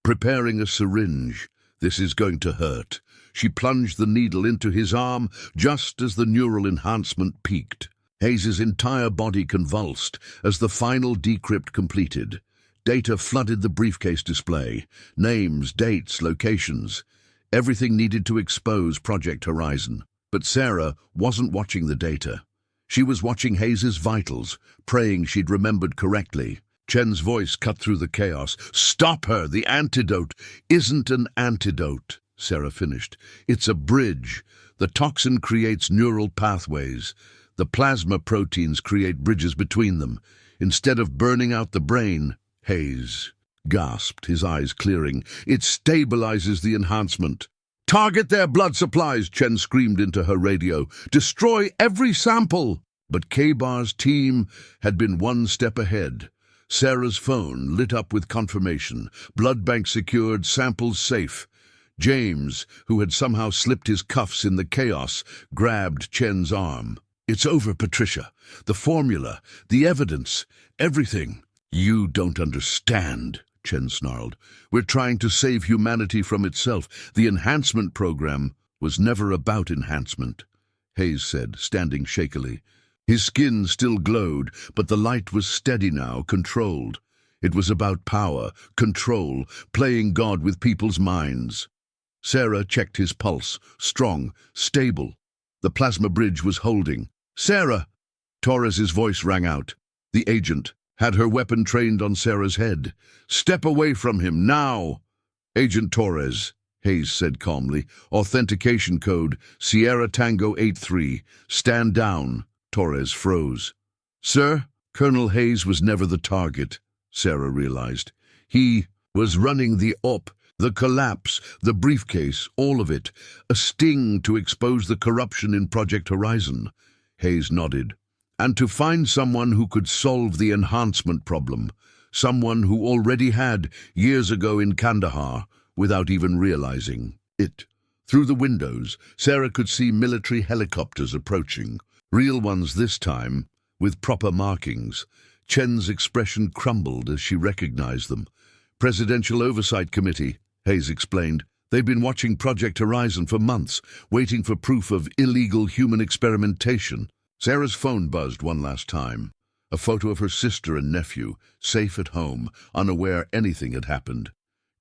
preparing a syringe. "This is going to hurt." She plunged the needle into his arm just as the neural enhancement peaked. Hayes's entire body convulsed as the final decrypt completed. Data flooded the briefcase display. Names, dates, locations. Everything needed to expose Project Horizon. But Sarah wasn't watching the data. She was watching Hayes's vitals, praying she'd remembered correctly. Chen's voice cut through the chaos. "Stop her! The antidote isn't an antidote," Sarah finished. "It's a bridge. The toxin creates neural pathways. The plasma proteins create bridges between them. Instead of burning out the brain," Hayes gasped, his eyes clearing, "it stabilizes the enhancement." "Target their blood supplies," Chen screamed into her radio. "Destroy every sample." But Kandah's team had been one step ahead. Sarah's phone lit up with confirmation. Blood bank secured, samples safe. James, who had somehow slipped his cuffs in the chaos, grabbed Chen's arm. "It's over, Patricia. The formula, the evidence, everything." "You don't understand," Chen snarled. "We're trying to save humanity from itself. The enhancement program was never about enhancement," Hayes said, standing shakily. His skin still glowed, but the light was steady now, controlled. It was about power, control, playing God with people's minds. Sarah checked his pulse, strong, stable. The plasma bridge was holding. "Sarah!" Torres's voice rang out. The agent had her weapon trained on Sarah's head. "Step away from him, now!" "Agent Torres," Hayes said calmly. "Authentication code, Sierra Tango 83. Stand down." Torres froze. "Sir?" Colonel Hayes was never the target, Sarah realized. He was running the op, the collapse, the briefcase, all of it. A sting to expose the corruption in Project Horizon. Hayes nodded. "And to find someone who could solve the enhancement problem. Someone who already had, years ago in Kandahar, without even realizing it." Through the windows, Sarah could see military helicopters approaching. Real ones this time, with proper markings. Chen's expression crumbled as she recognized them. "Presidential Oversight Committee," Hayes explained. "They've been watching Project Horizon for months, waiting for proof of illegal human experimentation." Sarah's phone buzzed one last time. A photo of her sister and nephew, safe at home, unaware anything had happened.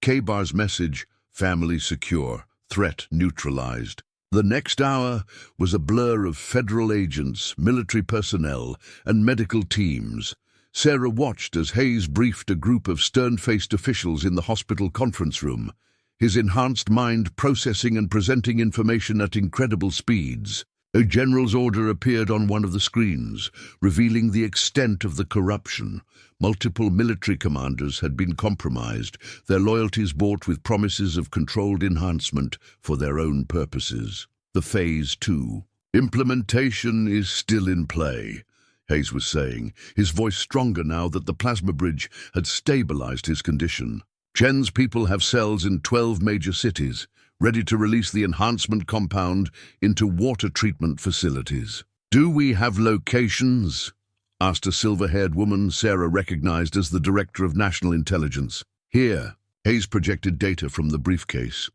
Kandah's message, "Family secure, threat neutralized." The next hour was a blur of federal agents, military personnel, and medical teams. Sarah watched as Hayes briefed a group of stern-faced officials in the hospital conference room, his enhanced mind processing and presenting information at incredible speeds. A general's order appeared on one of the screens, revealing the extent of the corruption. Multiple military commanders had been compromised, their loyalties bought with promises of controlled enhancement for their own purposes. The Phase 2 implementation is still in play, Hayes was saying, his voice stronger now that the plasma bridge had stabilized his condition. Chen's people have cells in 12 major cities, ready to release the enhancement compound into water treatment facilities. Do we have locations? Asked a silver-haired woman Sarah recognized as the Director of National Intelligence. Here, Hayes projected data from the briefcase.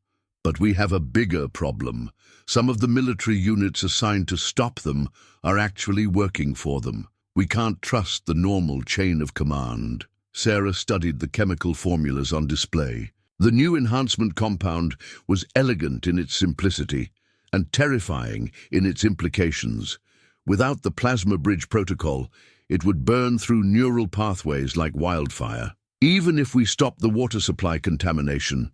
But we have a bigger problem. Some of the military units assigned to stop them are actually working for them. We can't trust the normal chain of command. Sarah studied the chemical formulas on display. The new enhancement compound was elegant in its simplicity and terrifying in its implications. Without the plasma bridge protocol, it would burn through neural pathways like wildfire. Even if we stop the water supply contamination,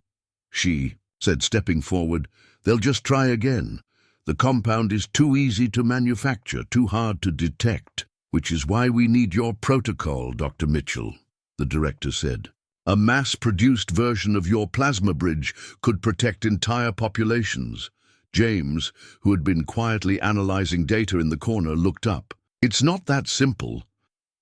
she said, stepping forward, they'll just try again. The compound is too easy to manufacture, too hard to detect, which is why we need your protocol, Dr. Mitchell, the director said. A mass-produced version of your plasma bridge could protect entire populations. James, who had been quietly analyzing data in the corner, looked up. It's not that simple.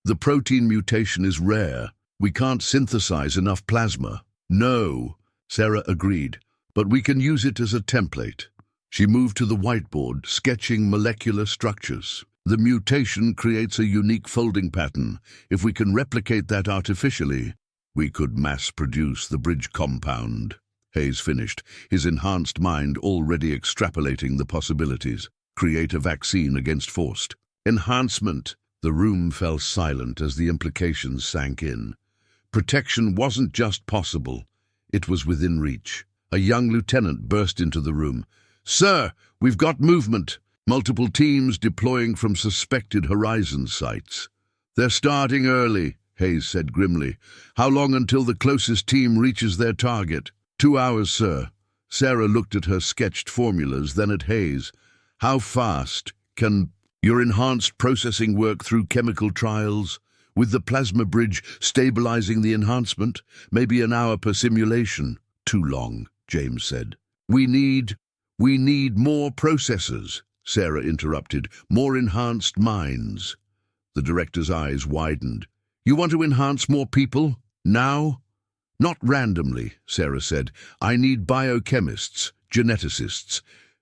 The protein mutation is rare. We can't synthesize enough plasma. No, Sarah agreed, but we can use it as a template. She moved to the whiteboard, sketching molecular structures. The mutation creates a unique folding pattern. If we can replicate that artificially, we could mass-produce the bridge compound. Hayes finished, his enhanced mind already extrapolating the possibilities. Create a vaccine against forced enhancement. The room fell silent as the implications sank in. Protection wasn't just possible, it was within reach. A young lieutenant burst into the room. Sir, we've got movement. Multiple teams deploying from suspected horizon sites. They're starting early, Hayes said grimly. How long until the closest team reaches their target? 2 hours, sir. Sarah looked at her sketched formulas, then at Hayes. How fast can your enhanced processing work through chemical trials? With the plasma bridge stabilizing the enhancement? Maybe an hour per simulation. Too long, James said. We need more processors, Sarah interrupted. More enhanced minds. The director's eyes widened. You want to enhance more people? Now? Not randomly, Sarah said. I need biochemists, geneticists,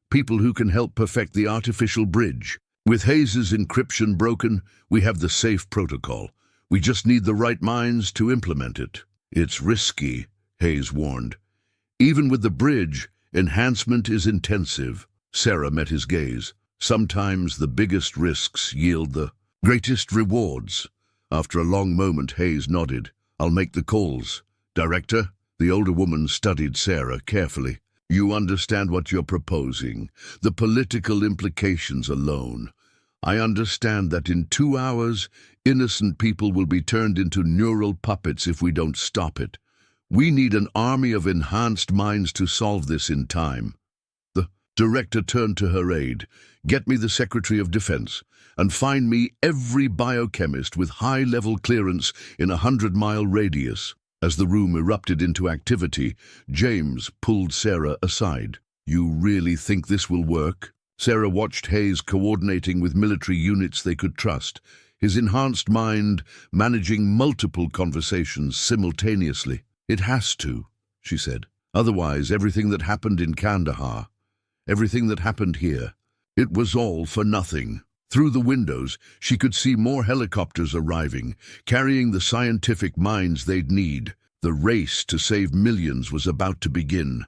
people who can help perfect the artificial bridge. With Hayes's encryption broken, we have the safe protocol. We just need the right minds to implement it. It's risky, Hayes warned. Even with the bridge, enhancement is intensive. Sarah met his gaze. Sometimes the biggest risks yield the greatest rewards. After a long moment, Hayes nodded. I'll make the calls. Director? The older woman studied Sarah carefully. You understand what you're proposing. The political implications alone. I understand that in 2 hours, innocent people will be turned into neural puppets if we don't stop it. We need an army of enhanced minds to solve this in time. The director turned to her aide. Get me the Secretary of Defense and find me every biochemist with high-level clearance in a 100-mile radius. As the room erupted into activity, James pulled Sarah aside. You really think this will work? Sarah watched Hayes coordinating with military units they could trust, his enhanced mind managing multiple conversations simultaneously. It has to, she said. Otherwise, everything that happened in Kandahar, everything that happened here, it was all for nothing. Through the windows, she could see more helicopters arriving, carrying the scientific minds they'd need. The race to save millions was about to begin.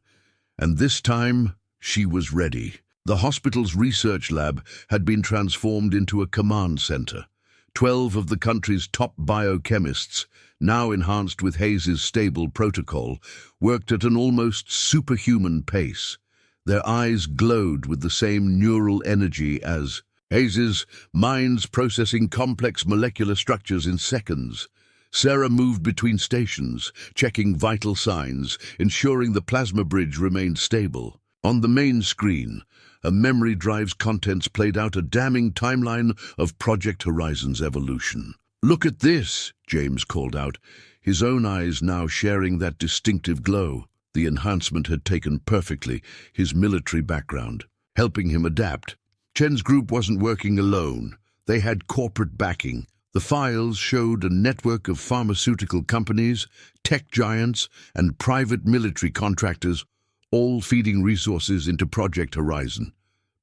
And this time, she was ready. The hospital's research lab had been transformed into a command center. 12 of the country's top biochemists, now enhanced with Hayes's stable protocol, worked at an almost superhuman pace. Their eyes glowed with the same neural energy as Hayes's mind's processing complex molecular structures in seconds. Sarah moved between stations, checking vital signs, ensuring the plasma bridge remained stable. On the main screen, a memory drive's contents played out a damning timeline of Project Horizon's evolution. "Look at this," James called out, his own eyes now sharing that distinctive glow. The enhancement had taken perfectly his military background, helping him adapt. Chen's group wasn't working alone. They had corporate backing. The files showed a network of pharmaceutical companies, tech giants, and private military contractors, all feeding resources into Project Horizon.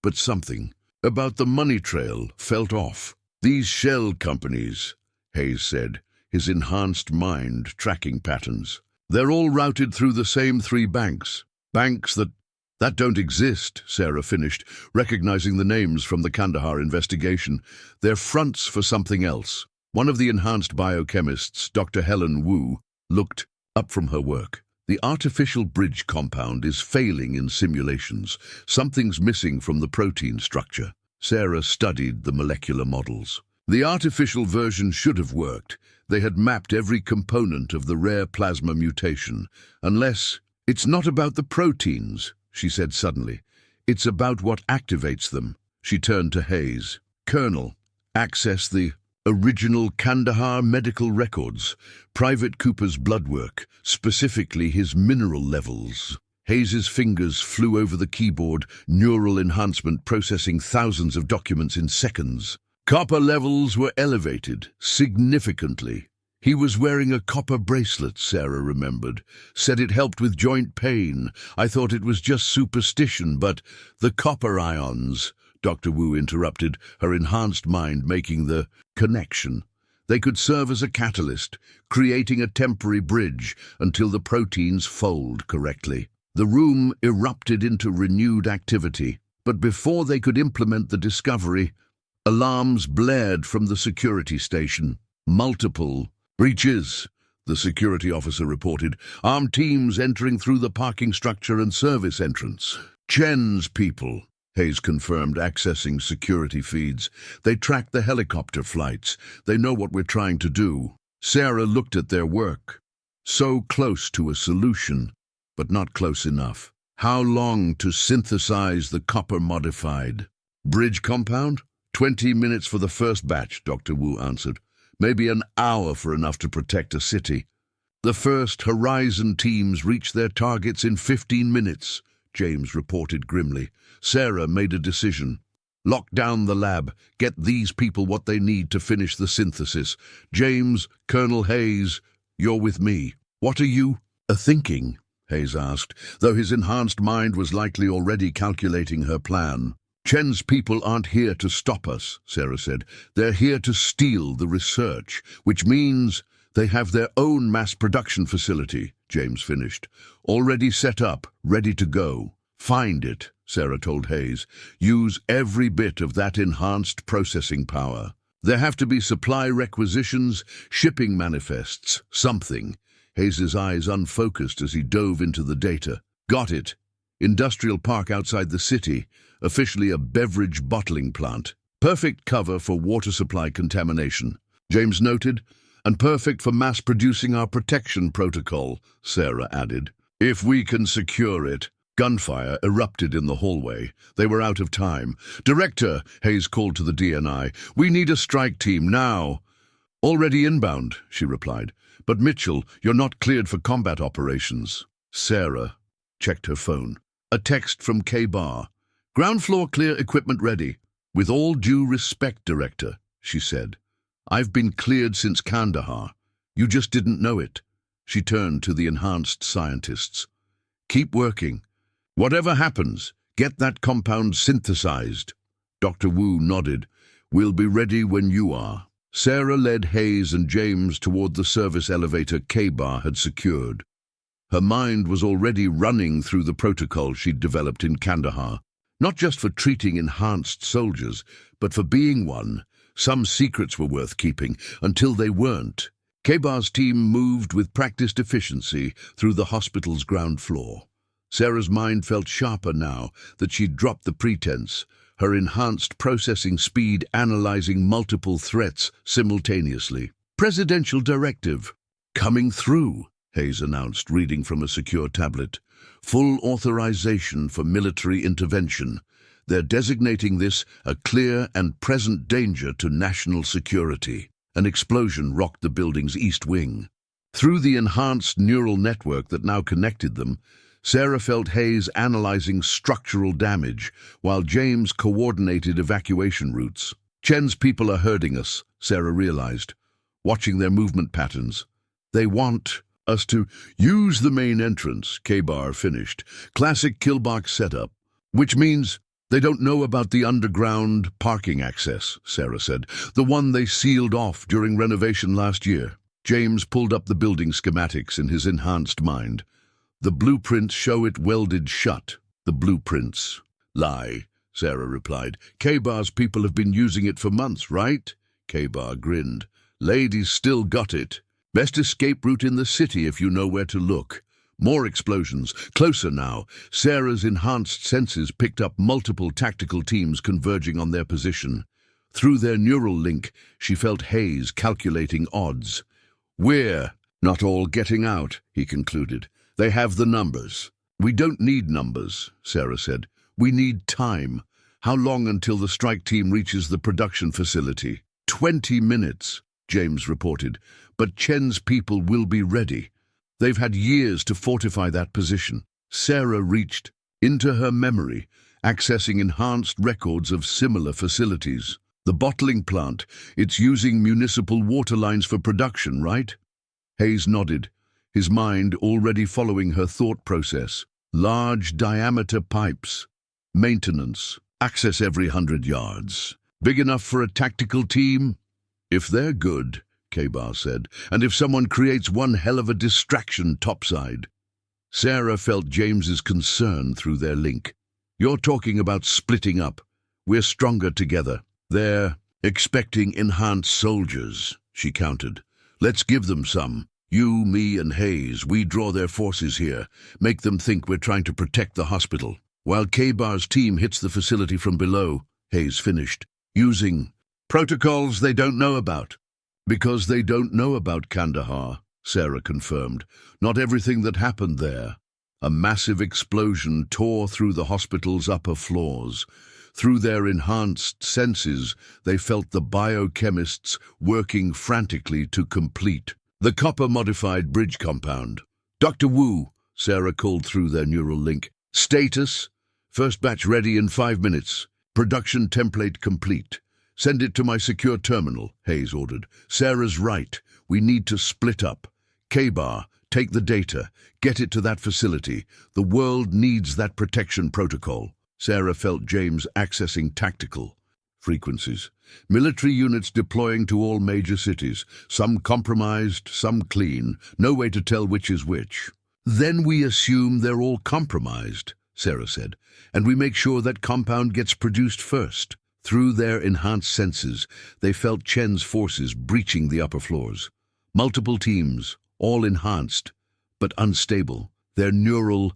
But something about the money trail felt off. "These shell companies," Hayes said, his enhanced mind tracking patterns. "They're all routed through the same 3 banks. Banks that don't exist," Sarah finished, recognizing the names from the Kandahar investigation. "They're fronts for something else." One of the enhanced biochemists, Dr. Helen Wu, looked up from her work. "The artificial bridge compound is failing in simulations. Something's missing from the protein structure." Sarah studied the molecular models. The artificial version should have worked. They had mapped every component of the rare plasma mutation. Unless, "It's not about the proteins," she said suddenly. "It's about what activates them." She turned to Hayes. "Colonel, access the original Kandahar medical records, Private Cooper's blood work, specifically his mineral levels." Hayes's fingers flew over the keyboard, neural enhancement processing thousands of documents in seconds. Copper levels were elevated, significantly. He was wearing a copper bracelet, Sarah remembered. Said it helped with joint pain. "I thought it was just superstition, but the copper ions," Dr. Wu interrupted, her enhanced mind making the connection. "They could serve as a catalyst, creating a temporary bridge until the proteins fold correctly." The room erupted into renewed activity, but before they could implement the discovery, alarms blared from the security station. "Multiple breaches," the security officer reported. "Armed teams entering through the parking structure and service entrance." "Chen's people," Hayes confirmed, accessing security feeds. "They track the helicopter flights. They know what we're trying to do." Sarah looked at their work. So close to a solution, but not close enough. How long to synthesize the copper-modified bridge compound? 20 minutes for the first batch, Dr. Wu answered. Maybe an hour for enough to protect a city. The first Horizon teams reached their targets in 15 minutes, James reported grimly. Sarah made a decision. Lock down the lab. Get these people what they need to finish the synthesis. James, Colonel Hayes, you're with me. What are you thinking? Hayes asked, though his enhanced mind was likely already calculating her plan. Chen's people aren't here to stop us, Sarah said. They're here to steal the research, which means they have their own mass production facility, James finished. Already set up, ready to go. Find it, Sarah told Hayes. Use every bit of that enhanced processing power. There have to be supply requisitions, shipping manifests, something. Hayes's eyes unfocused as he dove into the data. Got it. Industrial park outside the city, officially a beverage bottling plant. Perfect cover for water supply contamination, James noted, and perfect for mass-producing our protection protocol, Sarah added. If we can secure it. Gunfire erupted in the hallway. They were out of time. Director, Hayes called to the DNI. We need a strike team now. Already inbound, she replied. But Mitchell, you're not cleared for combat operations. Sarah checked her phone. A text from K-Bar. Ground floor clear, equipment ready. With all due respect, Director, she said. I've been cleared since Kandahar. You just didn't know it. She turned to the enhanced scientists. Keep working. Whatever happens, get that compound synthesized. Dr. Wu nodded. We'll be ready when you are. Sarah led Hayes and James toward the service elevator K-Bar had secured. Her mind was already running through the protocol she'd developed in Kandahar. Not just for treating enhanced soldiers, but for being one. Some secrets were worth keeping, until they weren't. K-Bar's team moved with practiced efficiency through the hospital's ground floor. Sarah's mind felt sharper now that she'd dropped the pretense, her enhanced processing speed analyzing multiple threats simultaneously. Presidential directive. Coming through, Hayes announced, reading from a secure tablet. Full authorization for military intervention. They're designating this a clear and present danger to national security. An explosion rocked the building's east wing. Through the enhanced neural network that now connected them, Sarah felt Hayes analyzing structural damage, while James coordinated evacuation routes. Chen's people are herding us, Sarah realized, watching their movement patterns. They want us to use the main entrance, Kandahar finished. Classic killbox setup, which means they don't know about the underground parking access, Sarah said, the one they sealed off during renovation last year. James pulled up the building schematics in his enhanced mind. The blueprints show it welded shut. The blueprints. Lie, Sarah replied. Kabar's people have been using it for months, right? Kabar grinned. Ladies still got it. Best escape route in the city if you know where to look. More explosions. Closer now. Sarah's enhanced senses picked up multiple tactical teams converging on their position. Through their neural link, she felt Hayes calculating odds. We're not all getting out, he concluded. They have the numbers. We don't need numbers, Sarah said. We need time. How long until the strike team reaches the production facility? 20 minutes, James reported. But Chen's people will be ready. They've had years to fortify that position. Sarah reached into her memory, accessing enhanced records of similar facilities. The bottling plant, it's using municipal water lines for production, right? Hayes nodded, his mind already following her thought process. Large diameter pipes. Maintenance. Access every 100 yards. Big enough for a tactical team? If they're good, Kandahar said, and if someone creates one hell of a distraction topside. Sarah felt James's concern through their link. You're talking about splitting up. We're stronger together. They're expecting enhanced soldiers, she countered. Let's give them some. You, me, and Hayes, we draw their forces here. Make them think we're trying to protect the hospital. While Kabar's team hits the facility from below, Hayes finished, using protocols they don't know about. Because they don't know about Kandahar, Sarah confirmed. Not everything that happened there. A massive explosion tore through the hospital's upper floors. Through their enhanced senses, they felt the biochemists working frantically to complete the copper-modified bridge compound. Dr. Wu, Sarah called through their neural link. Status? First batch ready in 5 minutes. Production template complete. Send it to my secure terminal, Hayes ordered. Sarah's right. We need to split up. Kandahar, take the data. Get it to that facility. The world needs that protection protocol. Sarah felt James accessing tactical frequencies. Military units deploying to all major cities. Some compromised, some clean. No way to tell which is which. Then we assume they're all compromised, Sarah said, and we make sure that compound gets produced first. Through their enhanced senses, they felt Chen's forces breaching the upper floors. Multiple teams, all enhanced, but unstable. Their neural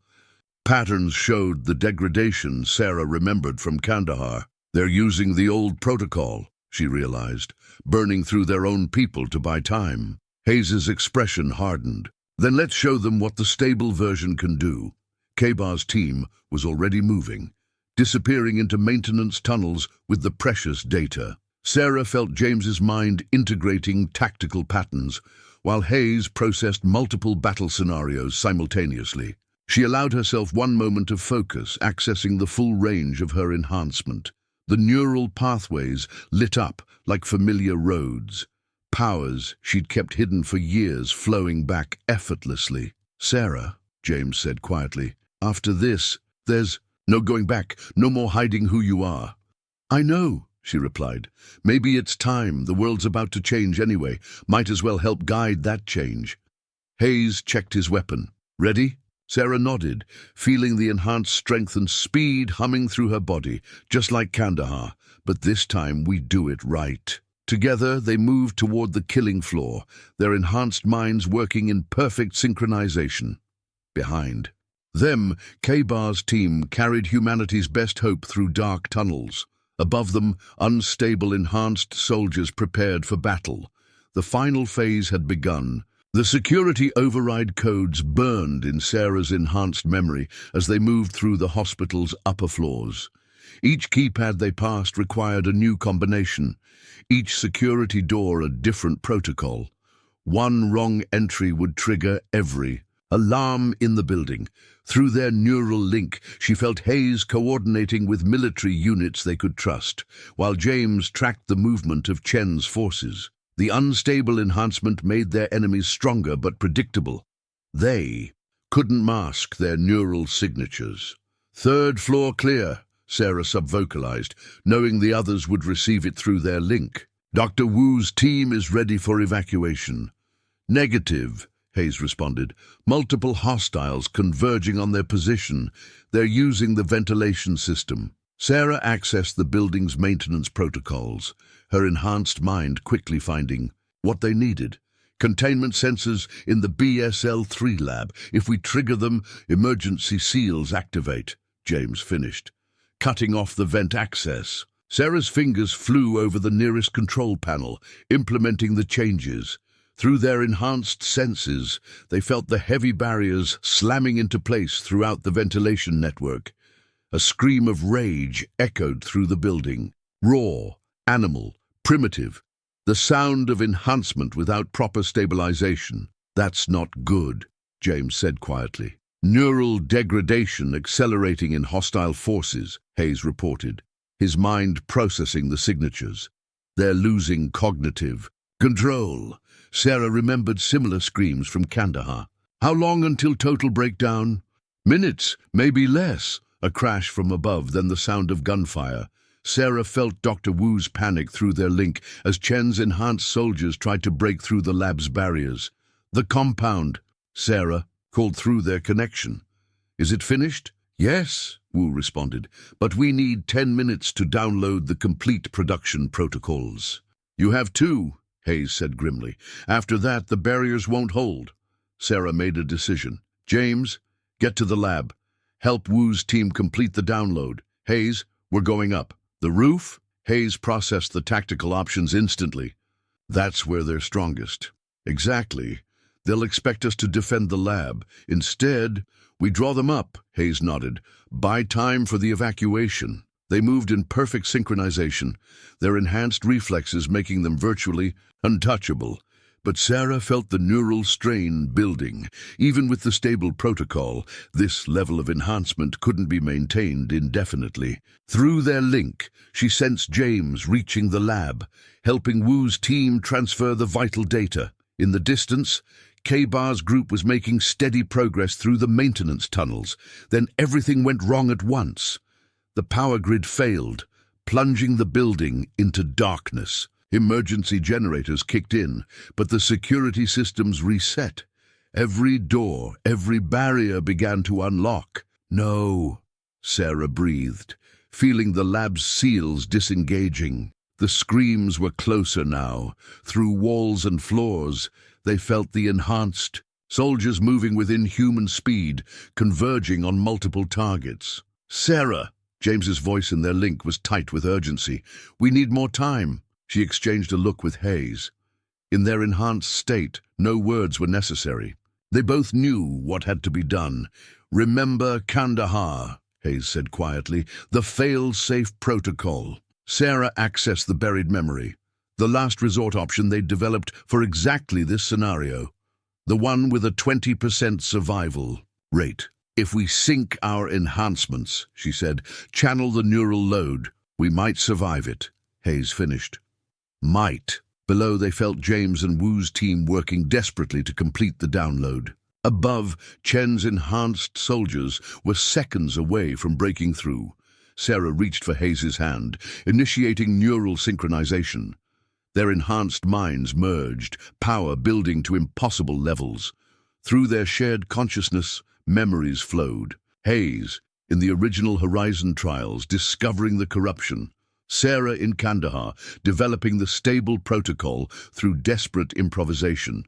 patterns showed the degradation Sarah remembered from Kandahar. They're using the old protocol, she realized, burning through their own people to buy time. Hayes's expression hardened. Then let's show them what the stable version can do. Kabar's team was already moving, disappearing into maintenance tunnels with the precious data. Sarah felt James's mind integrating tactical patterns, while Hayes processed multiple battle scenarios simultaneously. She allowed herself one moment of focus, accessing the full range of her enhancement. The neural pathways lit up like familiar roads. Powers she'd kept hidden for years flowing back effortlessly. Sarah, James said quietly, after this, there's no going back, no more hiding who you are. I know, she replied. Maybe it's time. The world's about to change anyway. Might as well help guide that change. Hayes checked his weapon. Ready? Sarah nodded, feeling the enhanced strength and speed humming through her body, just like Kandahar. But this time we do it right. Together they moved toward the killing floor, their enhanced minds working in perfect synchronization. Behind, Them, K-Bar's team carried humanity's best hope through dark tunnels. Above them, unstable enhanced soldiers prepared for battle. The final phase had begun. The security override codes burned in Sarah's enhanced memory as they moved through the hospital's upper floors. Each keypad they passed required a new combination, each security door a different protocol. One wrong entry would trigger every alarm in the building. Through their neural link, she felt Hayes coordinating with military units they could trust, while James tracked the movement of Chen's forces. The unstable enhancement made their enemies stronger but predictable. They couldn't mask their neural signatures. "Third floor clear," Sarah subvocalized, knowing the others would receive it through their link. "Dr. Wu's team is ready for evacuation." "Negative," Hayes responded. "Multiple hostiles converging on their position. They're using the ventilation system." Sarah accessed the building's maintenance protocols, her enhanced mind quickly finding what they needed. "Containment sensors in the BSL-3 lab. If we trigger them, emergency seals activate," James finished, cutting off the vent access. Sarah's fingers flew over the nearest control panel, implementing the changes. Through their enhanced senses, they felt the heavy barriers slamming into place throughout the ventilation network. A scream of rage echoed through the building. Raw, animal, primitive. The sound of enhancement without proper stabilization. "That's not good," James said quietly. "Neural degradation accelerating in hostile forces," Hayes reported, his mind processing the signatures. "They're losing cognitive control." Sarah remembered similar screams from Kandahar. "How long until total breakdown?" "Minutes, maybe less." A crash from above, then the sound of gunfire. Sarah felt Dr. Wu's panic through their link as Chen's enhanced soldiers tried to break through the lab's barriers. "The compound," Sarah called through their connection. "Is it finished?" "Yes," Wu responded, "but we need 10 minutes to download the complete production protocols." "You have 2, Hayes said grimly. "After that, the barriers won't hold." Sarah made a decision. "James, get to the lab. Help Wu's team complete the download. Hayes, we're going up." "The roof?" Hayes processed the tactical options instantly. "That's where they're strongest." "Exactly. They'll expect us to defend the lab. Instead, we draw them up," Hayes nodded. "Buy time for the evacuation." They moved in perfect synchronization, their enhanced reflexes making them virtually untouchable. But Sarah felt the neural strain building. Even with the stable protocol, this level of enhancement couldn't be maintained indefinitely. Through their link, she sensed James reaching the lab, helping Wu's team transfer the vital data. In the distance, K-Bar's group was making steady progress through the maintenance tunnels. Then everything went wrong at once. The power grid failed, plunging the building into darkness. Emergency generators kicked in, but the security systems reset. Every door, every barrier began to unlock. "No," Sarah breathed, feeling the lab's seals disengaging. The screams were closer now. Through walls and floors, they felt the enhanced soldiers moving with inhuman speed, converging on multiple targets. "Sarah!" James's voice in their link was tight with urgency. "We need more time." She exchanged a look with Hayes. In their enhanced state, no words were necessary. They both knew what had to be done. "Remember Kandahar," Hayes said quietly, "the fail-safe protocol." Sarah accessed the buried memory, the last resort option they'd developed for exactly this scenario, the one with a 20% survival rate. "If we sync our enhancements," she said, "channel the neural load, we might survive it." Hayes finished. Might. Below, they felt James and Wu's team working desperately to complete the download. Above, Chen's enhanced soldiers were seconds away from breaking through. Sarah reached for Hayes's hand, initiating neural synchronization. Their enhanced minds merged, power building to impossible levels. Through their shared consciousness, memories flowed. Hayes, in the original Horizon trials, discovering the corruption. Sarah in Kandahar, developing the stable protocol through desperate improvisation.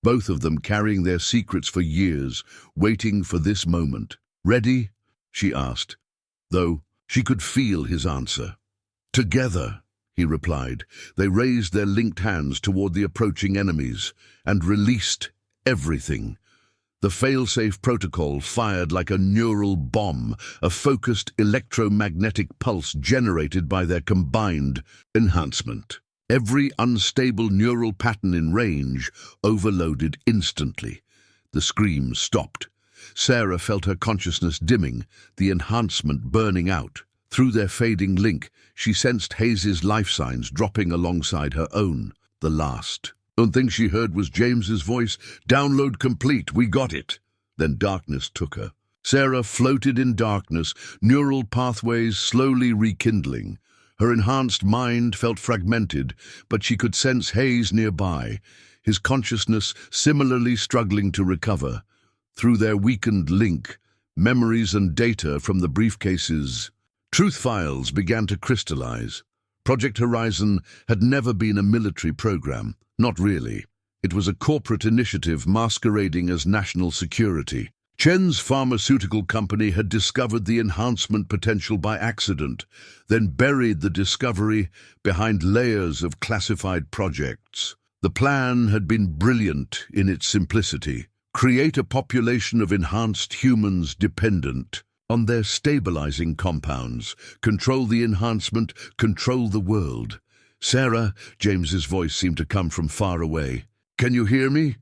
Both of them carrying their secrets for years, waiting for this moment. Ready? She asked, though she could feel his answer. Together, he replied. They raised their linked hands toward the approaching enemies and released everything. The fail-safe protocol fired like a neural bomb, a focused electromagnetic pulse generated by their combined enhancement. Every unstable neural pattern in range overloaded instantly. The screams stopped. Sarah felt her consciousness dimming, the enhancement burning out. Through their fading link, she sensed Hayes's life signs dropping alongside her own, the last. The only thing she heard was James's voice, "Download complete, we got it." Then darkness took her. Sarah floated in darkness, neural pathways slowly rekindling. Her enhanced mind felt fragmented, but she could sense Hayes nearby, his consciousness similarly struggling to recover. Through their weakened link, memories and data from the briefcases, truth files began to crystallize. Project Horizon had never been a military program. Not really. It was a corporate initiative masquerading as national security. Chen's pharmaceutical company had discovered the enhancement potential by accident, then buried the discovery behind layers of classified projects. The plan had been brilliant in its simplicity. Create a population of enhanced humans dependent on their stabilizing compounds. Control the enhancement, control the world. "Sarah," James's voice seemed to come from far away. "Can you hear me?"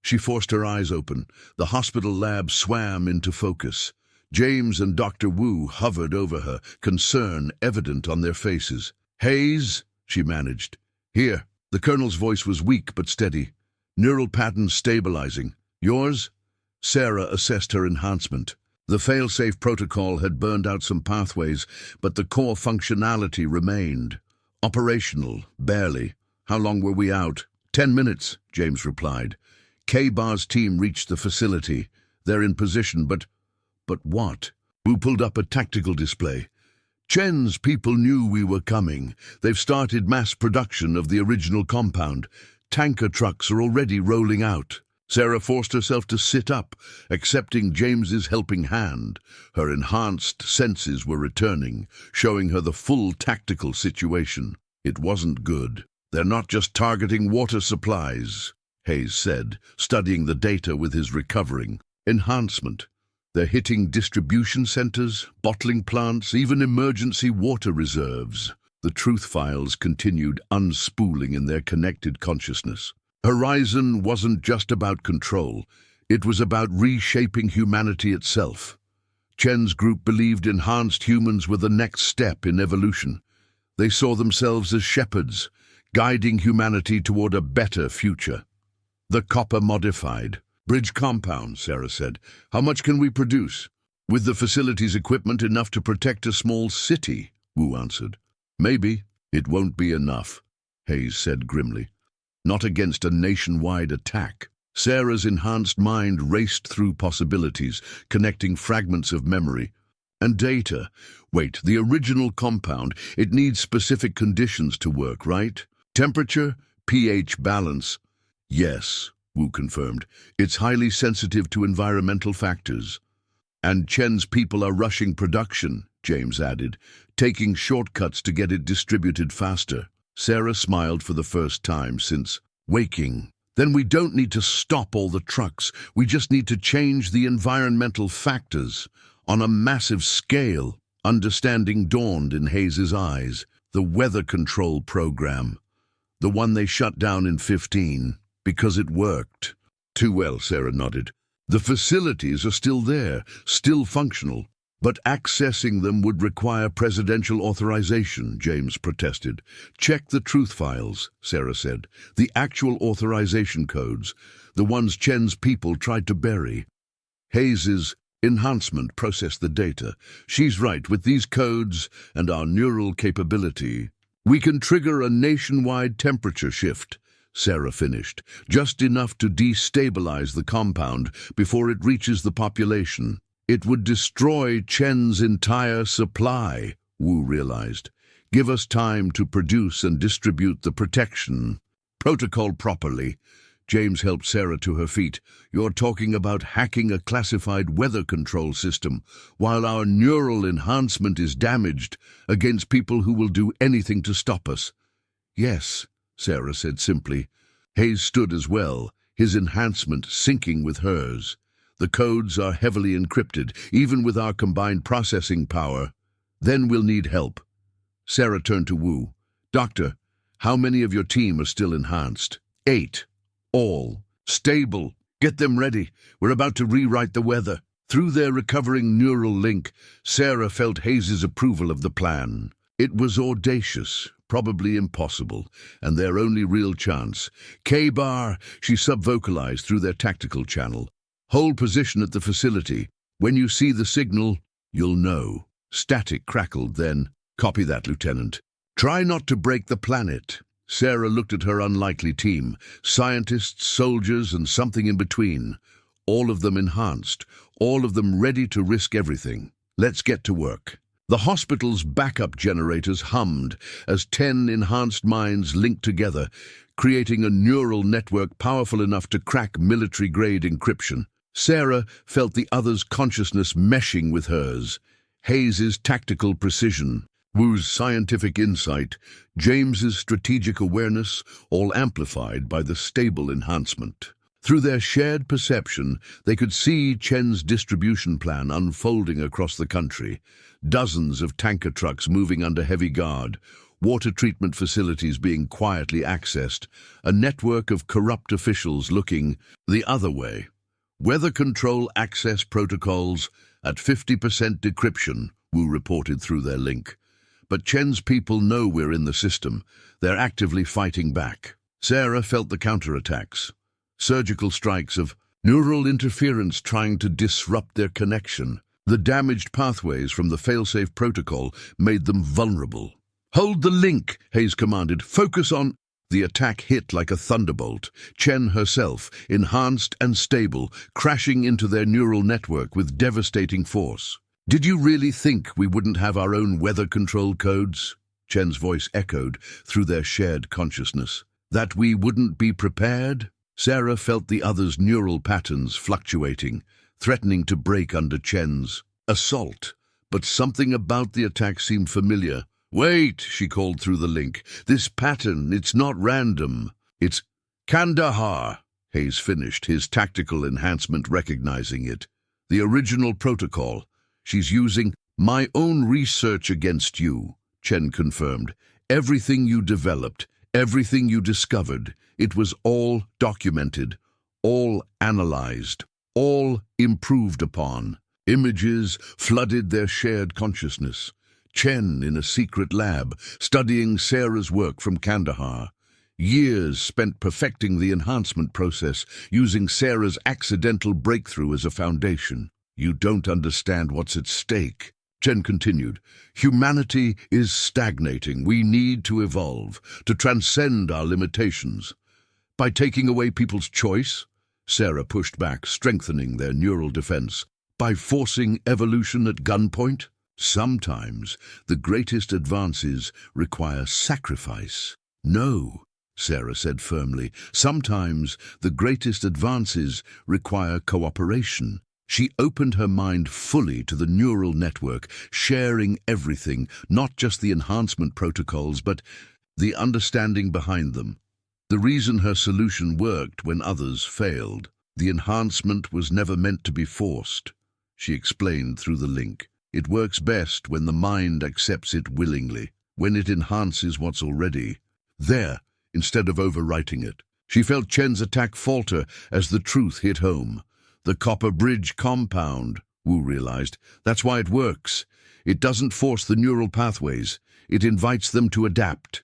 She forced her eyes open. The hospital lab swam into focus. James and Dr. Wu hovered over her, concern evident on their faces. "Hayes," she managed. "Here." The colonel's voice was weak but steady. "Neural patterns stabilizing. Yours?" Sarah assessed her enhancement. The fail-safe protocol had burned out some pathways, but the core functionality remained. Operational, barely. "How long were we out?" 10 minutes, James replied. K-Bar's team reached the facility. They're in position, but what? Wu pulled up a tactical display. "Chen's people knew we were coming. They've started mass production of the original compound. Tanker trucks are already rolling out." Sarah forced herself to sit up, accepting James's helping hand. Her enhanced senses were returning, showing her the full tactical situation. It wasn't good. "They're not just targeting water supplies," Hayes said, studying the data with his recovering enhancement. "They're hitting distribution centers, bottling plants, even emergency water reserves." The truth files continued unspooling in their connected consciousness. Horizon wasn't just about control. It was about reshaping humanity itself. Chen's group believed enhanced humans were the next step in evolution. They saw themselves as shepherds, guiding humanity toward a better future. "The copper modified. Bridge compound," Sarah said. "How much can we produce?" "With the facility's equipment, enough to protect a small city," Wu answered. "Maybe. It won't be enough," Hayes said grimly. "Not against a nationwide attack." Sarah's enhanced mind raced through possibilities, connecting fragments of memory and data. "Wait, the original compound, it needs specific conditions to work, right? Temperature, pH balance." "Yes," Wu confirmed. "It's highly sensitive to environmental factors." "And Chen's people are rushing production," James added, "taking shortcuts to get it distributed faster." Sarah smiled for the first time since waking. "Then we don't need to stop all the trucks. We just need to change the environmental factors on a massive scale." Understanding dawned in Hayes's eyes. The weather control program. The one they shut down in 15. Because it worked. "Too well," Sarah nodded. "The facilities are still there, still functional. But accessing them would require presidential authorization," James protested. "Check the truth files," Sarah said. "The actual authorization codes, the ones Chen's people tried to bury." Hayes's enhancement processed the data. "She's right, with these codes and our neural capability, we can trigger a nationwide temperature shift," Sarah finished. "Just enough to destabilize the compound before it reaches the population." "It would destroy Chen's entire supply," Wu realized. "Give us time to produce and distribute the protection protocol properly." James helped Sarah to her feet. "You're talking about hacking a classified weather control system, while our neural enhancement is damaged against people who will do anything to stop us." "Yes," Sarah said simply. Hayes stood as well, his enhancement syncing with hers. "The codes are heavily encrypted, even with our combined processing power. Then we'll need help." Sarah turned to Wu. "Doctor, how many of your team are still enhanced?" 8. All. Stable. Get them ready. We're about to rewrite the weather." Through their recovering neural link, Sarah felt Hayes's approval of the plan. It was audacious, probably impossible, and their only real chance. "K-bar," she sub-vocalized through their tactical channel. "Hold position at the facility. When you see the signal, you'll know." Static crackled then. "Copy that, Lieutenant. Try not to break the planet." Sarah looked at her unlikely team, scientists, soldiers, and something in between. All of them enhanced, all of them ready to risk everything. "Let's get to work." The hospital's backup generators hummed as 10 enhanced minds linked together, creating a neural network powerful enough to crack military-grade encryption. Sarah felt the other's consciousness meshing with hers. Hayes's tactical precision, Wu's scientific insight, James's strategic awareness, all amplified by the stable enhancement. Through their shared perception, they could see Chen's distribution plan unfolding across the country. Dozens of tanker trucks moving under heavy guard, water treatment facilities being quietly accessed, a network of corrupt officials looking the other way. "Weather control access protocols at 50% decryption," Wu reported through their link. "But Chen's people know we're in the system. They're actively fighting back." Sarah felt the counterattacks. Surgical strikes of neural interference trying to disrupt their connection. The damaged pathways from the failsafe protocol made them vulnerable. "Hold the link," Hayes commanded. "Focus on—" The attack hit like a thunderbolt. Chen herself, enhanced and stable, crashing into their neural network with devastating force. "Did you really think we wouldn't have our own weather control codes?" Chen's voice echoed through their shared consciousness. "That we wouldn't be prepared?" Sarah felt the other's neural patterns fluctuating, threatening to break under Chen's assault. But something about the attack seemed familiar. "Wait," she called through the link. "This pattern, it's not random. It's Kandahar." Hayes finished, his tactical enhancement recognizing it. "The original protocol. She's using my own research against you," Chen confirmed. "Everything you developed, everything you discovered, it was all documented, all analyzed, all improved upon." Images flooded their shared consciousness. Chen in a secret lab, studying Sarah's work from Kandahar. Years spent perfecting the enhancement process, using Sarah's accidental breakthrough as a foundation. "You don't understand what's at stake," Chen continued. "Humanity is stagnating. We need to evolve, to transcend our limitations." "By taking away people's choice?" Sarah pushed back, strengthening their neural defense. "By forcing evolution at gunpoint?" "Sometimes the greatest advances require sacrifice." "No," Sarah said firmly. "Sometimes the greatest advances require cooperation." She opened her mind fully to the neural network, sharing everything, not just the enhancement protocols, but the understanding behind them. The reason her solution worked when others failed. The enhancement was never meant to be forced, she explained through the link. It works best when the mind accepts it willingly, when it enhances what's already there, instead of overwriting it. She felt Chen's attack falter as the truth hit home. "The Copper Bridge compound," Wu realized. "That's why it works. It doesn't force the neural pathways. It invites them to adapt."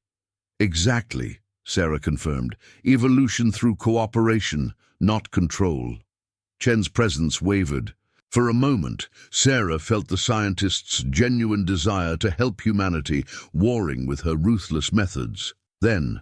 "Exactly," Sarah confirmed. "Evolution through cooperation, not control." Chen's presence wavered. For a moment, Sarah felt the scientist's genuine desire to help humanity, warring with her ruthless methods. Then,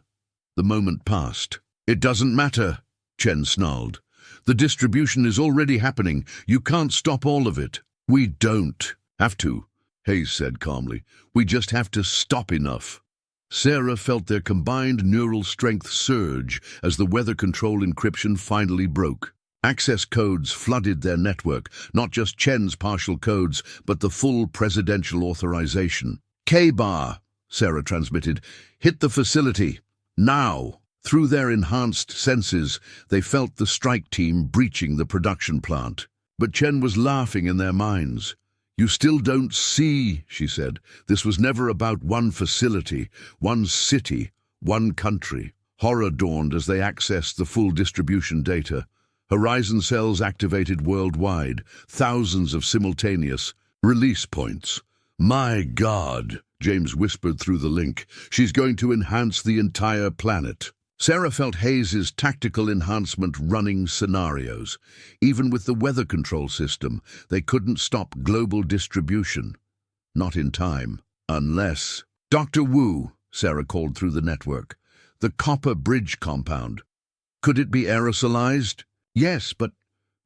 the moment passed. "It doesn't matter," Chen snarled. "The distribution is already happening. You can't stop all of it." "We don't have to," Hayes said calmly. "We just have to stop enough." Sarah felt their combined neural strength surge as the weather control encryption finally broke. Access codes flooded their network, not just Chen's partial codes, but the full presidential authorization. K-bar, Sarah transmitted, hit the facility, now. Through their enhanced senses, they felt the strike team breaching the production plant. But Chen was laughing in their minds. "You still don't see," she said. "This was never about one facility, one city, one country." Horror dawned as they accessed the full distribution data. Horizon cells activated worldwide, thousands of simultaneous release points. "My God," James whispered through the link, "she's going to enhance the entire planet." Sarah felt Hayes's tactical enhancement running scenarios. Even with the weather control system, they couldn't stop global distribution. Not in time. Unless... "Dr. Wu," Sarah called through the network. "The copper bridge compound. Could it be aerosolized?" "Yes, but..."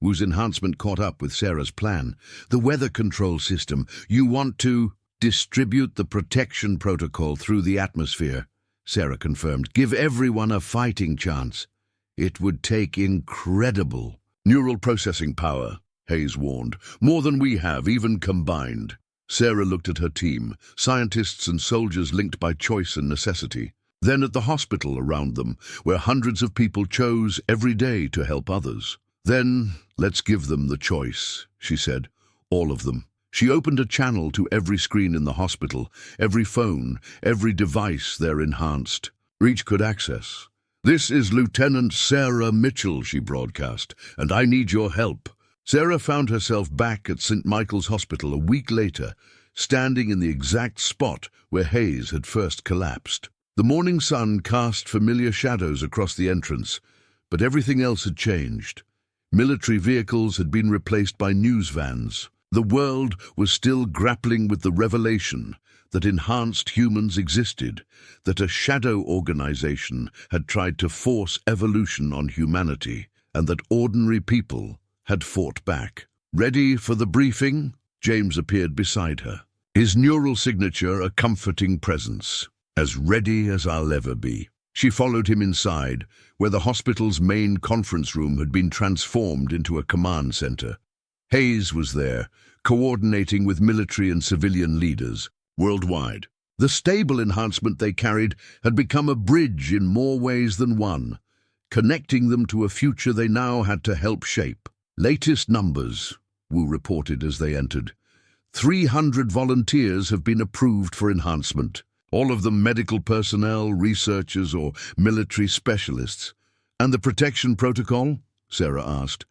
Wu's enhancement caught up with Sarah's plan. "The weather control system. You want to distribute the protection protocol through the atmosphere," Sarah confirmed. "Give everyone a fighting chance. It would take incredible neural processing power," Hayes warned. "More than we have, even combined." Sarah looked at her team, scientists and soldiers linked by choice and necessity. Then at the hospital around them, where hundreds of people chose every day to help others. "Then, let's give them the choice," she said. "All of them." She opened a channel to every screen in the hospital, every phone, every device they're enhanced. Each could access. "This is Lieutenant Sarah Mitchell," she broadcast, "and I need your help." Sarah found herself back at St. Michael's Hospital a week later, standing in the exact spot where Hayes had first collapsed. The morning sun cast familiar shadows across the entrance, but everything else had changed. Military vehicles had been replaced by news vans. The world was still grappling with the revelation that enhanced humans existed, that a shadow organization had tried to force evolution on humanity, and that ordinary people had fought back. "Ready for the briefing?" James appeared beside her, his neural signature a comforting presence. "As ready as I'll ever be." She followed him inside, where the hospital's main conference room had been transformed into a command center. Hayes was there, coordinating with military and civilian leaders worldwide. The stable enhancement they carried had become a bridge in more ways than one, connecting them to a future they now had to help shape. "Latest numbers," Wu reported as they entered. 300 volunteers have been approved for enhancement. All of them medical personnel, researchers, or military specialists. "And the protection protocol?" Sarah asked.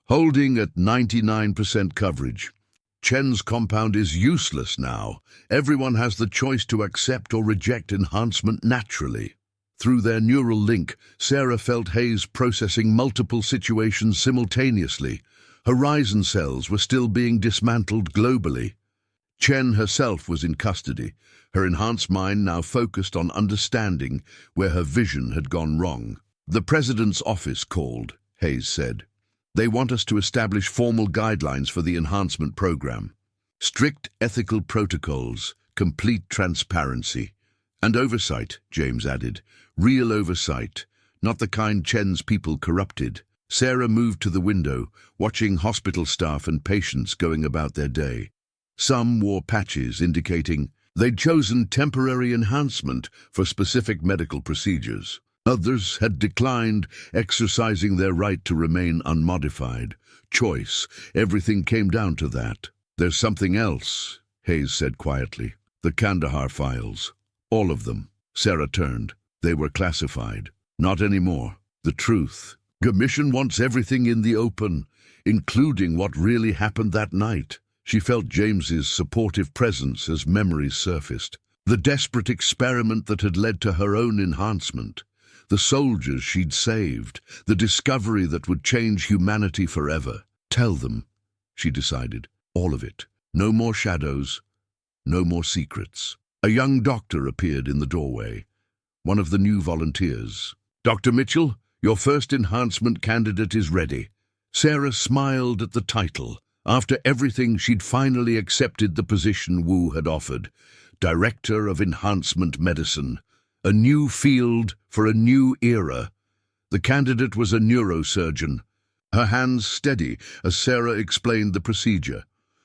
"Holding at 99% coverage. Chen's compound is useless now. Everyone has the choice to accept or reject enhancement naturally." Through their neural link, Sarah felt Hayes processing multiple situations simultaneously. Horizon cells were still being dismantled globally. Chen herself was in custody, her enhanced mind now focused on understanding where her vision had gone wrong. "The President's office called," Hayes said. "They want us to establish formal guidelines for the enhancement program. Strict ethical protocols, complete transparency. And oversight," James added. "Real oversight, not the kind Chen's people corrupted." Sarah moved to the window, watching hospital staff and patients going about their day. Some wore patches indicating they'd chosen temporary enhancement for specific medical procedures. Others had declined, exercising their right to remain unmodified. Choice, everything came down to that. "There's something else," Hayes said quietly. "The Kandahar files. All of them." Sarah turned. They were classified. "Not anymore. The truth. Commission wants everything in the open, including what really happened that night." She felt James's supportive presence as memories surfaced. The desperate experiment that had led to her own enhancement. The soldiers she'd saved. The discovery that would change humanity forever. "Tell them," she decided. "All of it. No more shadows. No more secrets." A young doctor appeared in the doorway. One of the new volunteers. "Dr. Mitchell, your first enhancement candidate is ready." Sarah smiled at the title. After everything, she'd finally accepted the position Wu had offered. Director of Enhancement Medicine. A new field for a new era. The candidate was a neurosurgeon. Her hands steady as Sarah explained the procedure.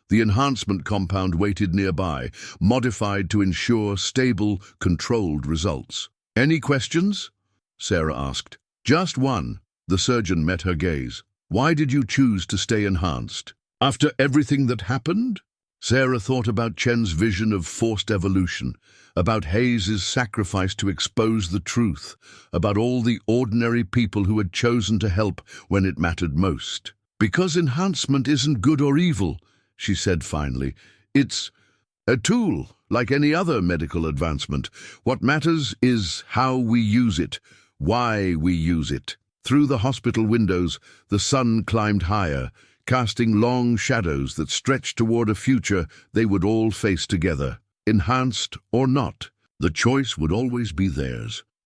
The enhancement compound waited nearby, modified to ensure stable, controlled results. "Any questions?" Sarah asked. "Just one." The surgeon met her gaze. "Why did you choose to stay enhanced? After everything that happened?" Sarah thought about Chen's vision of forced evolution, about Hayes' sacrifice to expose the truth, about all the ordinary people who had chosen to help when it mattered most. "Because enhancement isn't good or evil," she said finally. "It's a tool, like any other medical advancement. What matters is how we use it, why we use it." Through the hospital windows, the sun climbed higher, casting long shadows that stretched toward a future they would all face together. Enhanced or not, the choice would always be theirs.